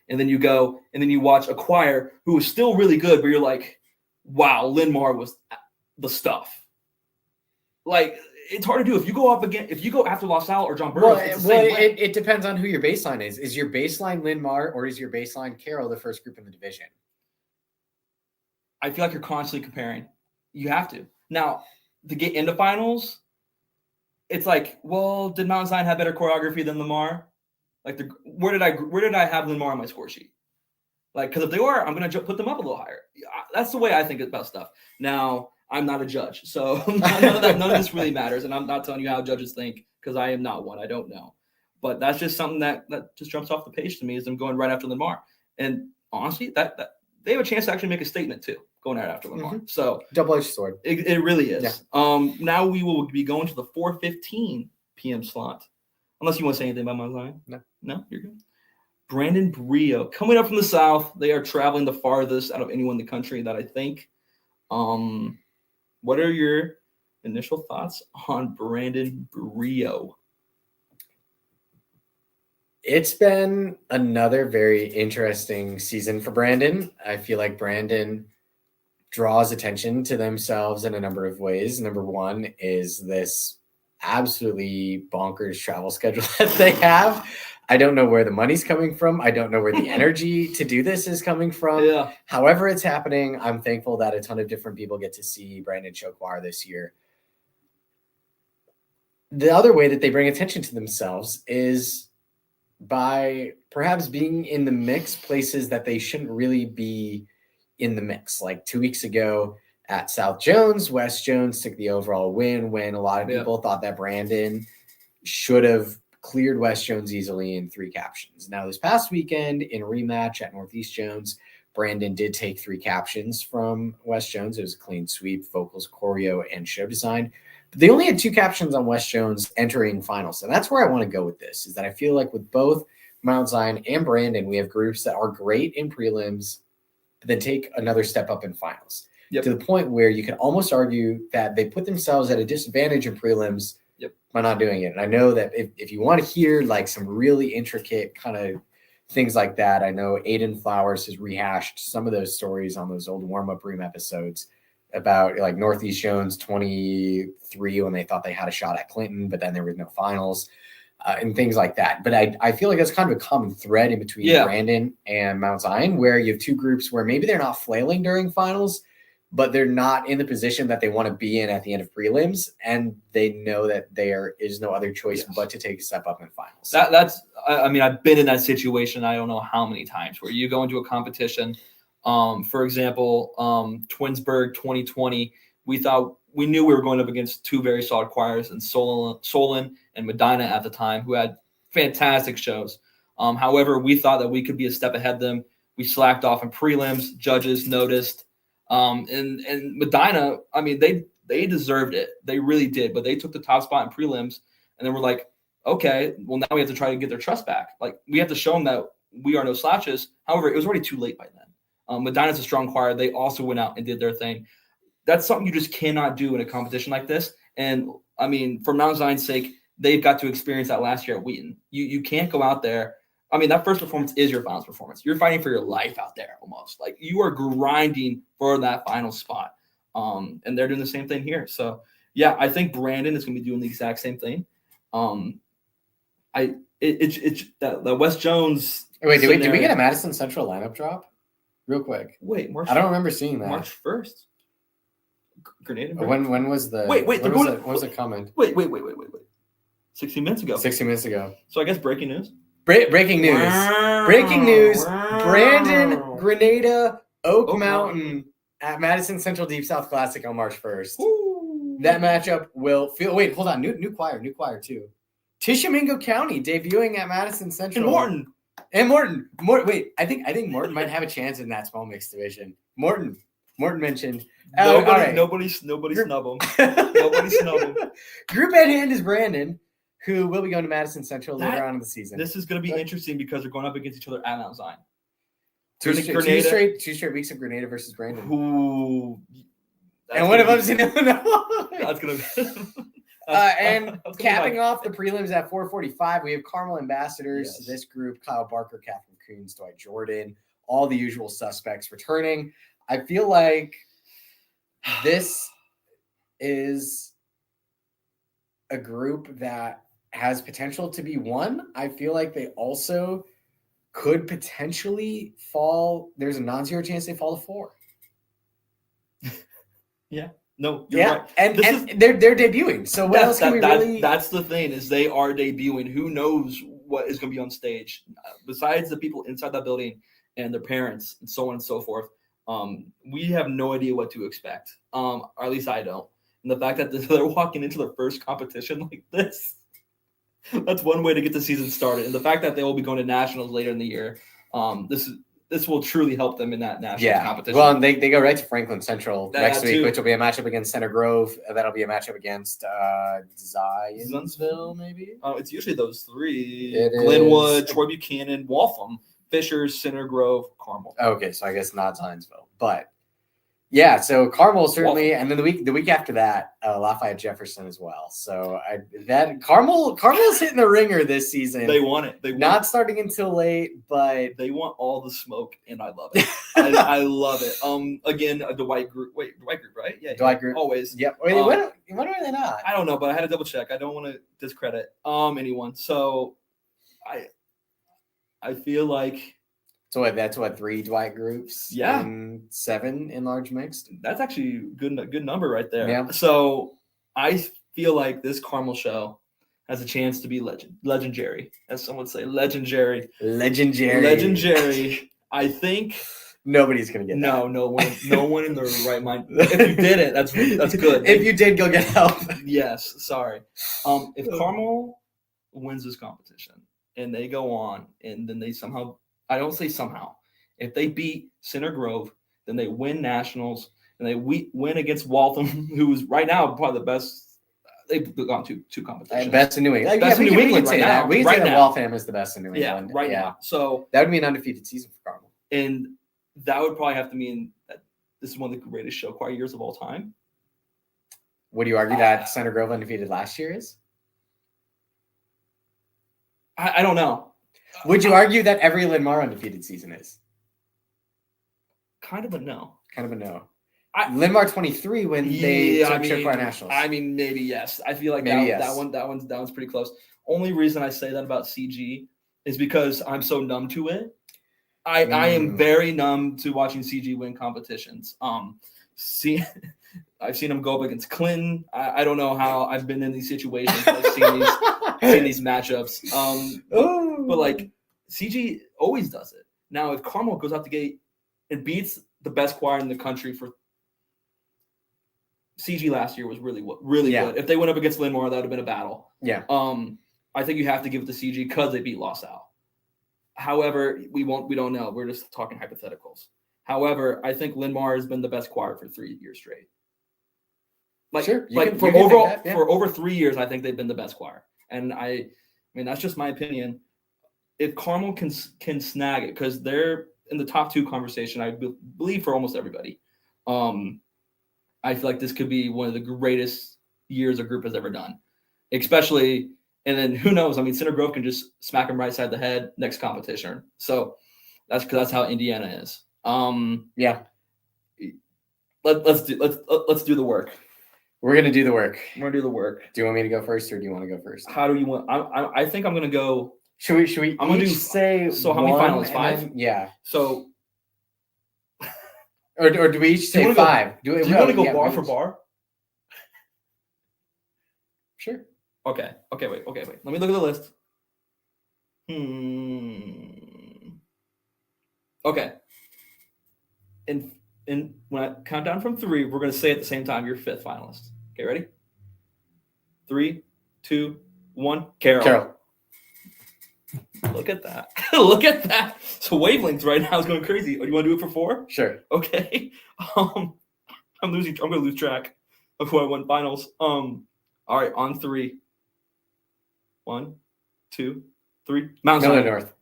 and then you go and then you watch a choir who is still really good, but you're like, wow, Linmar was the stuff. Like, it's hard to do if you go after La Salle or John Burroughs. It depends on who your baseline is. Is your baseline Linmar or is your baseline Carroll, the first group in the division? I feel like you're constantly comparing. You have to. Now, to get into finals, it's like, well, did Mount Zion have better choreography than Lamar? Like, where did I have Lamar on my score sheet? Like, because if they were, I'm going to put them up a little higher. That's the way I think about stuff. Now, I'm not a judge, so none of this really matters, and I'm not telling you how judges think because I am not one. I don't know. But that's just something that just jumps off the page to me is them going right after Lamar. And honestly, that they have a chance to actually make a statement too, going right after Lamar. Mm-hmm. So double-edged sword. It really is. Yeah. Now we will be going to the 4:15 p.m. slot. Unless you want to say anything about Mount Zion? No, you're good. Brandon Brio coming up from the South. They are traveling the farthest out of anyone in the country that I think. What are your initial thoughts on Brandon Brio? It's been another very interesting season for Brandon. I feel like Brandon draws attention to themselves in a number of ways. Number one is this absolutely bonkers travel schedule that they have. I don't know where the money's coming from. I don't know where the energy to do this is coming from. Yeah. However it's happening, I'm thankful that a ton of different people get to see Brandon show choir this year. The other way that they bring attention to themselves is by perhaps being in the mix places that they shouldn't really be in the mix. Like 2 weeks ago at South Jones, West Jones took the overall win when a lot of people thought that Brandon should have cleared West Jones easily in 3 captions. Now, this past weekend in rematch at Northeast Jones, Brandon did take 3 captions from West Jones. It was a clean sweep, vocals, choreo, and show design. But they only had 2 captions on West Jones entering finals. And that's where I want to go with this, is that I feel like with both Mount Zion and Brandon, we have groups that are great in prelims, but then take another step up in finals. Yep. To the point where you can almost argue that they put themselves at a disadvantage in prelims by not doing it. And I know that if you want to hear like some really intricate kind of things like that, I know Aiden Flowers has rehashed some of those stories on those old warm-up room episodes about like Northeast Jones 23 when they thought they had a shot at Clinton, but then there was no finals and things like that. But I feel like that's kind of a common thread in between Brandon and Mount Zion, where you have 2 groups where maybe they're not flailing during finals, but they're not in the position that they want to be in at the end of prelims, and they know that there is no other choice but to take a step up in finals. I mean, I've been in that situation. I don't know how many times where you go into a competition. For example, Twinsburg 2020, we knew we were going up against 2 very solid choirs, and Solon and Medina at the time, who had fantastic shows. However, we thought that we could be a step ahead of them. We slacked off in prelims. Judges noticed. And Medina, I mean, they deserved it. They really did. But they took the top spot in prelims, and then we're like, okay, well, now we have to try to get their trust back. Like, we have to show them that we are no slouches. However, it was already too late by then. Medina's a strong choir. They also went out and did their thing. That's something you just cannot do in a competition like this. And, I mean, for Mount Zion's sake, they've got to experience that last year at Wheaton. You can't go out there. I mean, that first performance is your finals performance. You're fighting for your life out there almost. Like, you are grinding for that final spot. And they're doing the same thing here. So, yeah, I think Brandon is going to be doing the exact same thing. That Wes Jones. Wait, did we get a Madison Central lineup drop? Real quick. Wait, I don't remember seeing that. March 1st. Grenada. When was the? Wait. When was the comment? Wait. 16 minutes ago. 60 minutes ago. So I guess breaking news. Breaking news. Breaking news. Brandon, Grenada, Oak Mountain at Madison Central Deep South Classic on March 1st. Ooh. That matchup will feel. Wait, hold on. New choir too. Tishomingo County debuting at Madison Central. And Morton. Wait, I think Morton might have a chance in that small mixed division. Morton mentioned. Nobody snub him. Nobody snub him. Group at hand is Brandon, who will be going to Madison Central later on in the season. This is going to be interesting because they're going up against each other at Mount Zion. Two straight weeks of Grenada versus Brandon. Ooh. And one of them's in Illinois. That's going to be... and capping off the prelims at 4:45, we have Carmel Ambassadors. Yes. This group: Kyle Barker, Catherine Coons, Dwight Jordan, all the usual suspects returning. I feel like this is a group that has potential to be one. I feel like they also could potentially fall. There's a non-zero chance they fall to 4. Yeah. No, you're right. And they're debuting. So what else can we really? That's the thing, is they are debuting. Who knows what is going to be on stage? Besides the people inside that building and their parents and so on and so forth, we have no idea what to expect. Or at least I don't. And the fact that they're walking into their first competition like this, that's one way to get the season started. And the fact that they will be going to nationals later in the year, this will truly help them in that national competition. Well, and they go right to Franklin Central next week, which will be a matchup against Center Grove. That'll be a matchup against Zionsville, maybe? Oh, it's usually those three. It Glenwood, is. Troy Buchanan, Waltham, Fishers, Center Grove, Carmel. Okay, so I guess not Zionsville. But, yeah, so Carmel certainly, and then the week after that, Lafayette Jefferson as well. So Carmel's hitting the ringer this season. They want it. Not starting until late, but they want all the smoke, and I love it. I love it. Again, the Dwight group. Wait, Dwight group, right? Yeah, Dwight group always. Yep. When are they not? I don't know, but I had to double check. I don't want to discredit anyone. So, I feel like. So that's 3 Dwight groups. Yeah. And 7 in large mixed. That's actually a good number right there. Yeah. So I feel like this Carmel show has a chance to be legendary, as some would say. Legendary. I think nobody's gonna get that. No one in their right mind. If you did it, that's good. If you did, go get help. Yes. Sorry. If Carmel wins this competition and they go on and then they somehow. I don't say somehow. If they beat Center Grove, then they win nationals, and they win against Waltham, who is right now probably the best. They've gone to 2 competitions. Best in New England. Best in New England right now. We can say that Waltham is the best in New England. Yeah, now. So that would be an undefeated season for Carmel. And that would probably have to mean that this is one of the greatest show choir years of all time. Would you argue that Center Grove undefeated last year is? I don't know. Would you argue that every Linn-Mar undefeated season is? Kind of a no. Linn-Mar 23 when they took Show Choir Nationals. I mean, maybe yes. I feel like that one's pretty close. Only reason I say that about CG is because I'm so numb to it. I am very numb to watching CG win competitions. I've seen them go up against Clinton. I don't know how I've been in these situations. I've seen these matchups. But like CG always does it. Now, if Carmel goes out the gate and beats the best choir in the country for CG last year was really good. If they went up against Linn-Mar, that would have been a battle. Yeah. I think you have to give it to CG because they beat La Salle. However, we don't know. We're just talking hypotheticals. However, I think Linmar has been the best choir for 3 years straight. Sure, for over 3 years, I think they've been the best choir. And I mean, that's just my opinion. If Carmel can snag it, because they're in the top 2 conversation, I believe, for almost everybody. I feel like this could be one of the greatest years a group has ever done, especially. And then who knows? I mean, Center Grove can just smack them right side the head next competition. So that's how Indiana is. Yeah. Let's do the work. We're gonna do the work. We're gonna do the work. Do you want me to go first, or do you want to go first? How do you want? I think I'm gonna go. Should we? I'm gonna say. So how many finalists? 5. Then, yeah. So. Or do we each say 5? Do you want to go bar for bar? Sure. Okay. Wait. Let me look at the list. Okay. And when I count down from 3, we're going to say at the same time your 5th finalist. Okay, ready? 3, 2, 1. Carol. Look at that. Look at that. So wavelengths right now is going crazy. Do you want to do it for 4? Sure. Okay. I'm going to lose track of who I won finals. All right, on 3. 1, 2, 3. Mount Miller Zion. North.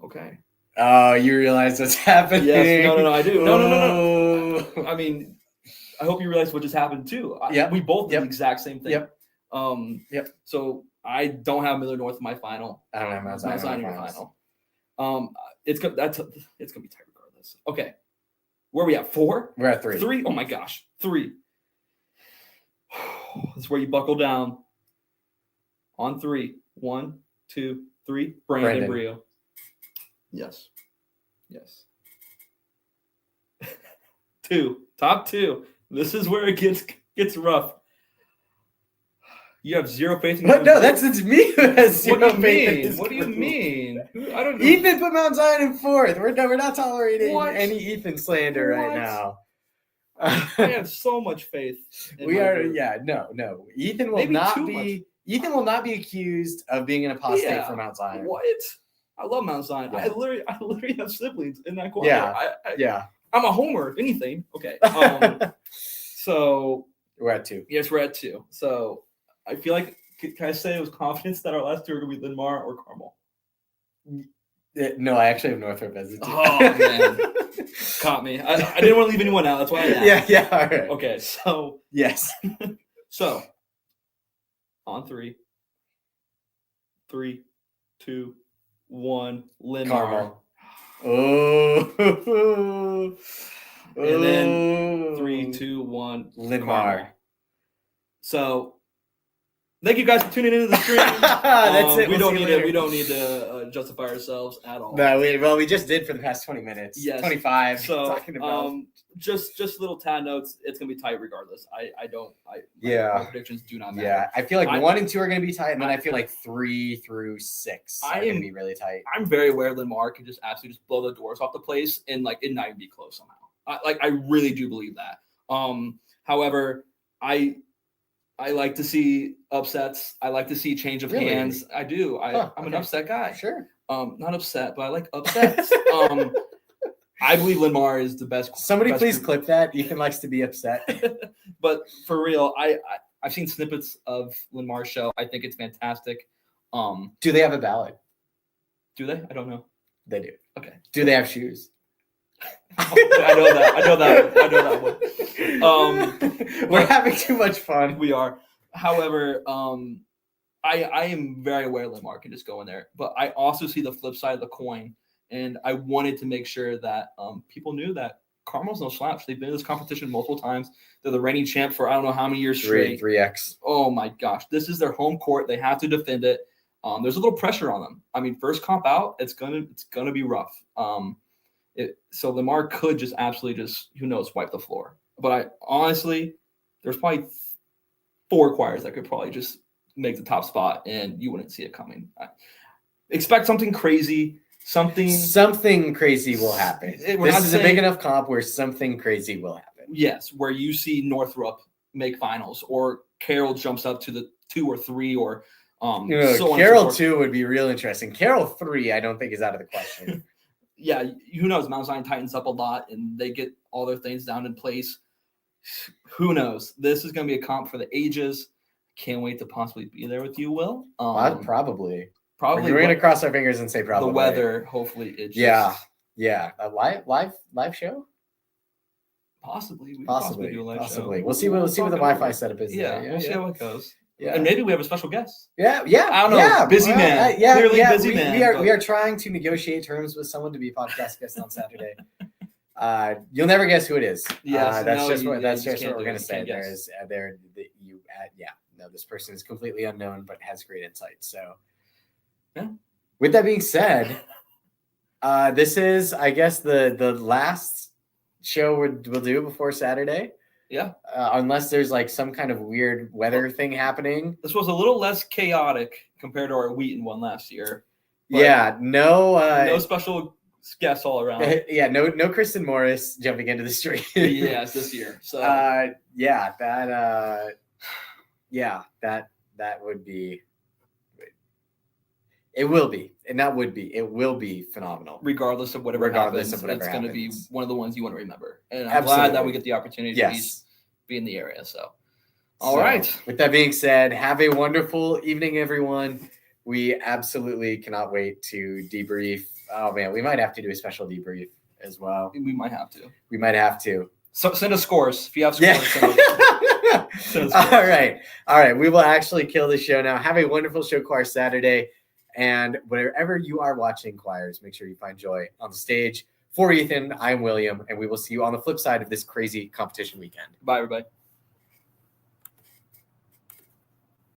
Okay. Oh, you realize what's happening? Yes. No. I do. No. I mean, I hope you realize what just happened too. Yeah. We both did the exact same thing. Yep. So I don't have Miller North in my final. I don't have Mount Zion in my final. It's gonna be tight regardless. Okay. Where are we at? 4? We're at 3. 3. Oh my gosh. 3. That's where you buckle down. On 3. 1, 2, 3. Brandon Brio. Yes. 2. Top 2. This is where it gets rough. You have zero faith in. But no, it's me who has zero faith in. What do you mean? I don't know. Ethan put Mount Zion in 4th. We're not tolerating any Ethan slander right now. I have so much faith. We are. Group. Yeah. No. Ethan will not be. Ethan will not be accused of being an apostate for Mount Zion. What? I love Mount Zion. Yeah. I literally have siblings in that choir. Yeah. I'm a homer, if anything. Okay. So we're at 2. Yes, we're at 2. So I feel like, can I say with confidence that our last 2 are going to be Linmar or Carmel? No, I actually have Northrop as a 2. Oh, man. Caught me. I didn't want to leave anyone out. That's why I asked. Yeah. All right. Okay, so. Yes. So, on 3. 3, 2, 1. Linmar. Carmel. Oh. And then 3, 2, 1. Linmar. Carmel. So, thank you guys for tuning into the stream. That's it. We don't need to justify ourselves at all. No, we just did for the past 20 minutes. Yes. 25. So, talking about. just little tad notes. It's gonna be tight regardless. My predictions do not matter. Yeah, I feel like 1 and 2 are gonna be tight, and then I feel like 3 through 6 are gonna be really tight. I'm very aware Linmar can just absolutely just blow the doors off the place and like it not even be close somehow. I really do believe that. However, I like to see upsets. I like to see change of hands. I do. I'm an upset guy. Sure. Not upset, but I like upsets. I believe Linmar is the best. Somebody please clip that. Ethan likes to be upset. But for real, I've seen snippets of Linmar's show. I think it's fantastic. Do they have a ballad? Do they? I don't know. They do. Okay. Do they have shoes? I know that one. We're having too much fun. We are. However, I am very aware Linmar can just go in there, but I also see the flip side of the coin, and I wanted to make sure that people knew that Carmel's no slouch. They've been in this competition multiple times. They're the reigning champ for I don't know how many years straight. 3x. Oh my gosh, this is their home court. They have to defend it. There's a little pressure on them. I mean, first comp out, it's gonna be rough. So Linmar could just absolutely who knows, wipe the floor. But I honestly, there's probably 4 choirs that could probably just make the top spot, and you wouldn't see it coming. Expect something crazy. Something crazy will happen. This is a big enough comp where something crazy will happen. Yes, where you see Northrop make finals, or Carroll jumps up to the 2 or 3, or So on and so Carol forth. 2 would be real interesting. Carol 3, I don't think is out of the question. Yeah, who knows? Mount Zion tightens up a lot, and they get all their things down in place. Who knows? This is going to be a comp for the ages. Can't wait to possibly be there with you, Will. Probably. Probably. We're going to cross our fingers and say probably. The weather, hopefully, it just... Yeah. A live show? Possibly. Possibly. Do a live show. We'll see what the Wi-Fi setup is. Yeah, we'll see how it goes. Yeah. And maybe we have a special guest. Yeah. I don't know. Yeah. Busy man. Clearly busy man. We are trying to negotiate terms with someone to be a podcast guest on Saturday. You'll never guess who it is. Yes, that's just what we're going to say. This person is completely unknown but has great insight. So, yeah. With that being said, this is, I guess, the last show we'll do before Saturday. Yeah. Unless there's like some kind of weird weather thing happening. This was a little less chaotic compared to our Wheaton one last year. No special guests all around. No Kristen Morris jumping into the street. Yes, this year. So that would be. It will be, and that would be. It will be phenomenal. Regardless of whatever happens, it's going to be one of the ones you want to remember. And I'm glad that we get the opportunity to be in the area. So, all right. With that being said, have a wonderful evening, everyone. We absolutely cannot wait to debrief. Oh, man, we might have to do a special debrief as well. We might have to. So send us scores. If you have scores, send us scores. All right. We will actually kill the show now. Have a wonderful show choir Saturday. And wherever you are watching choirs, make sure you find joy on the stage. For Ethan, I'm William, and we will see you on the flip side of this crazy competition weekend. Bye, everybody.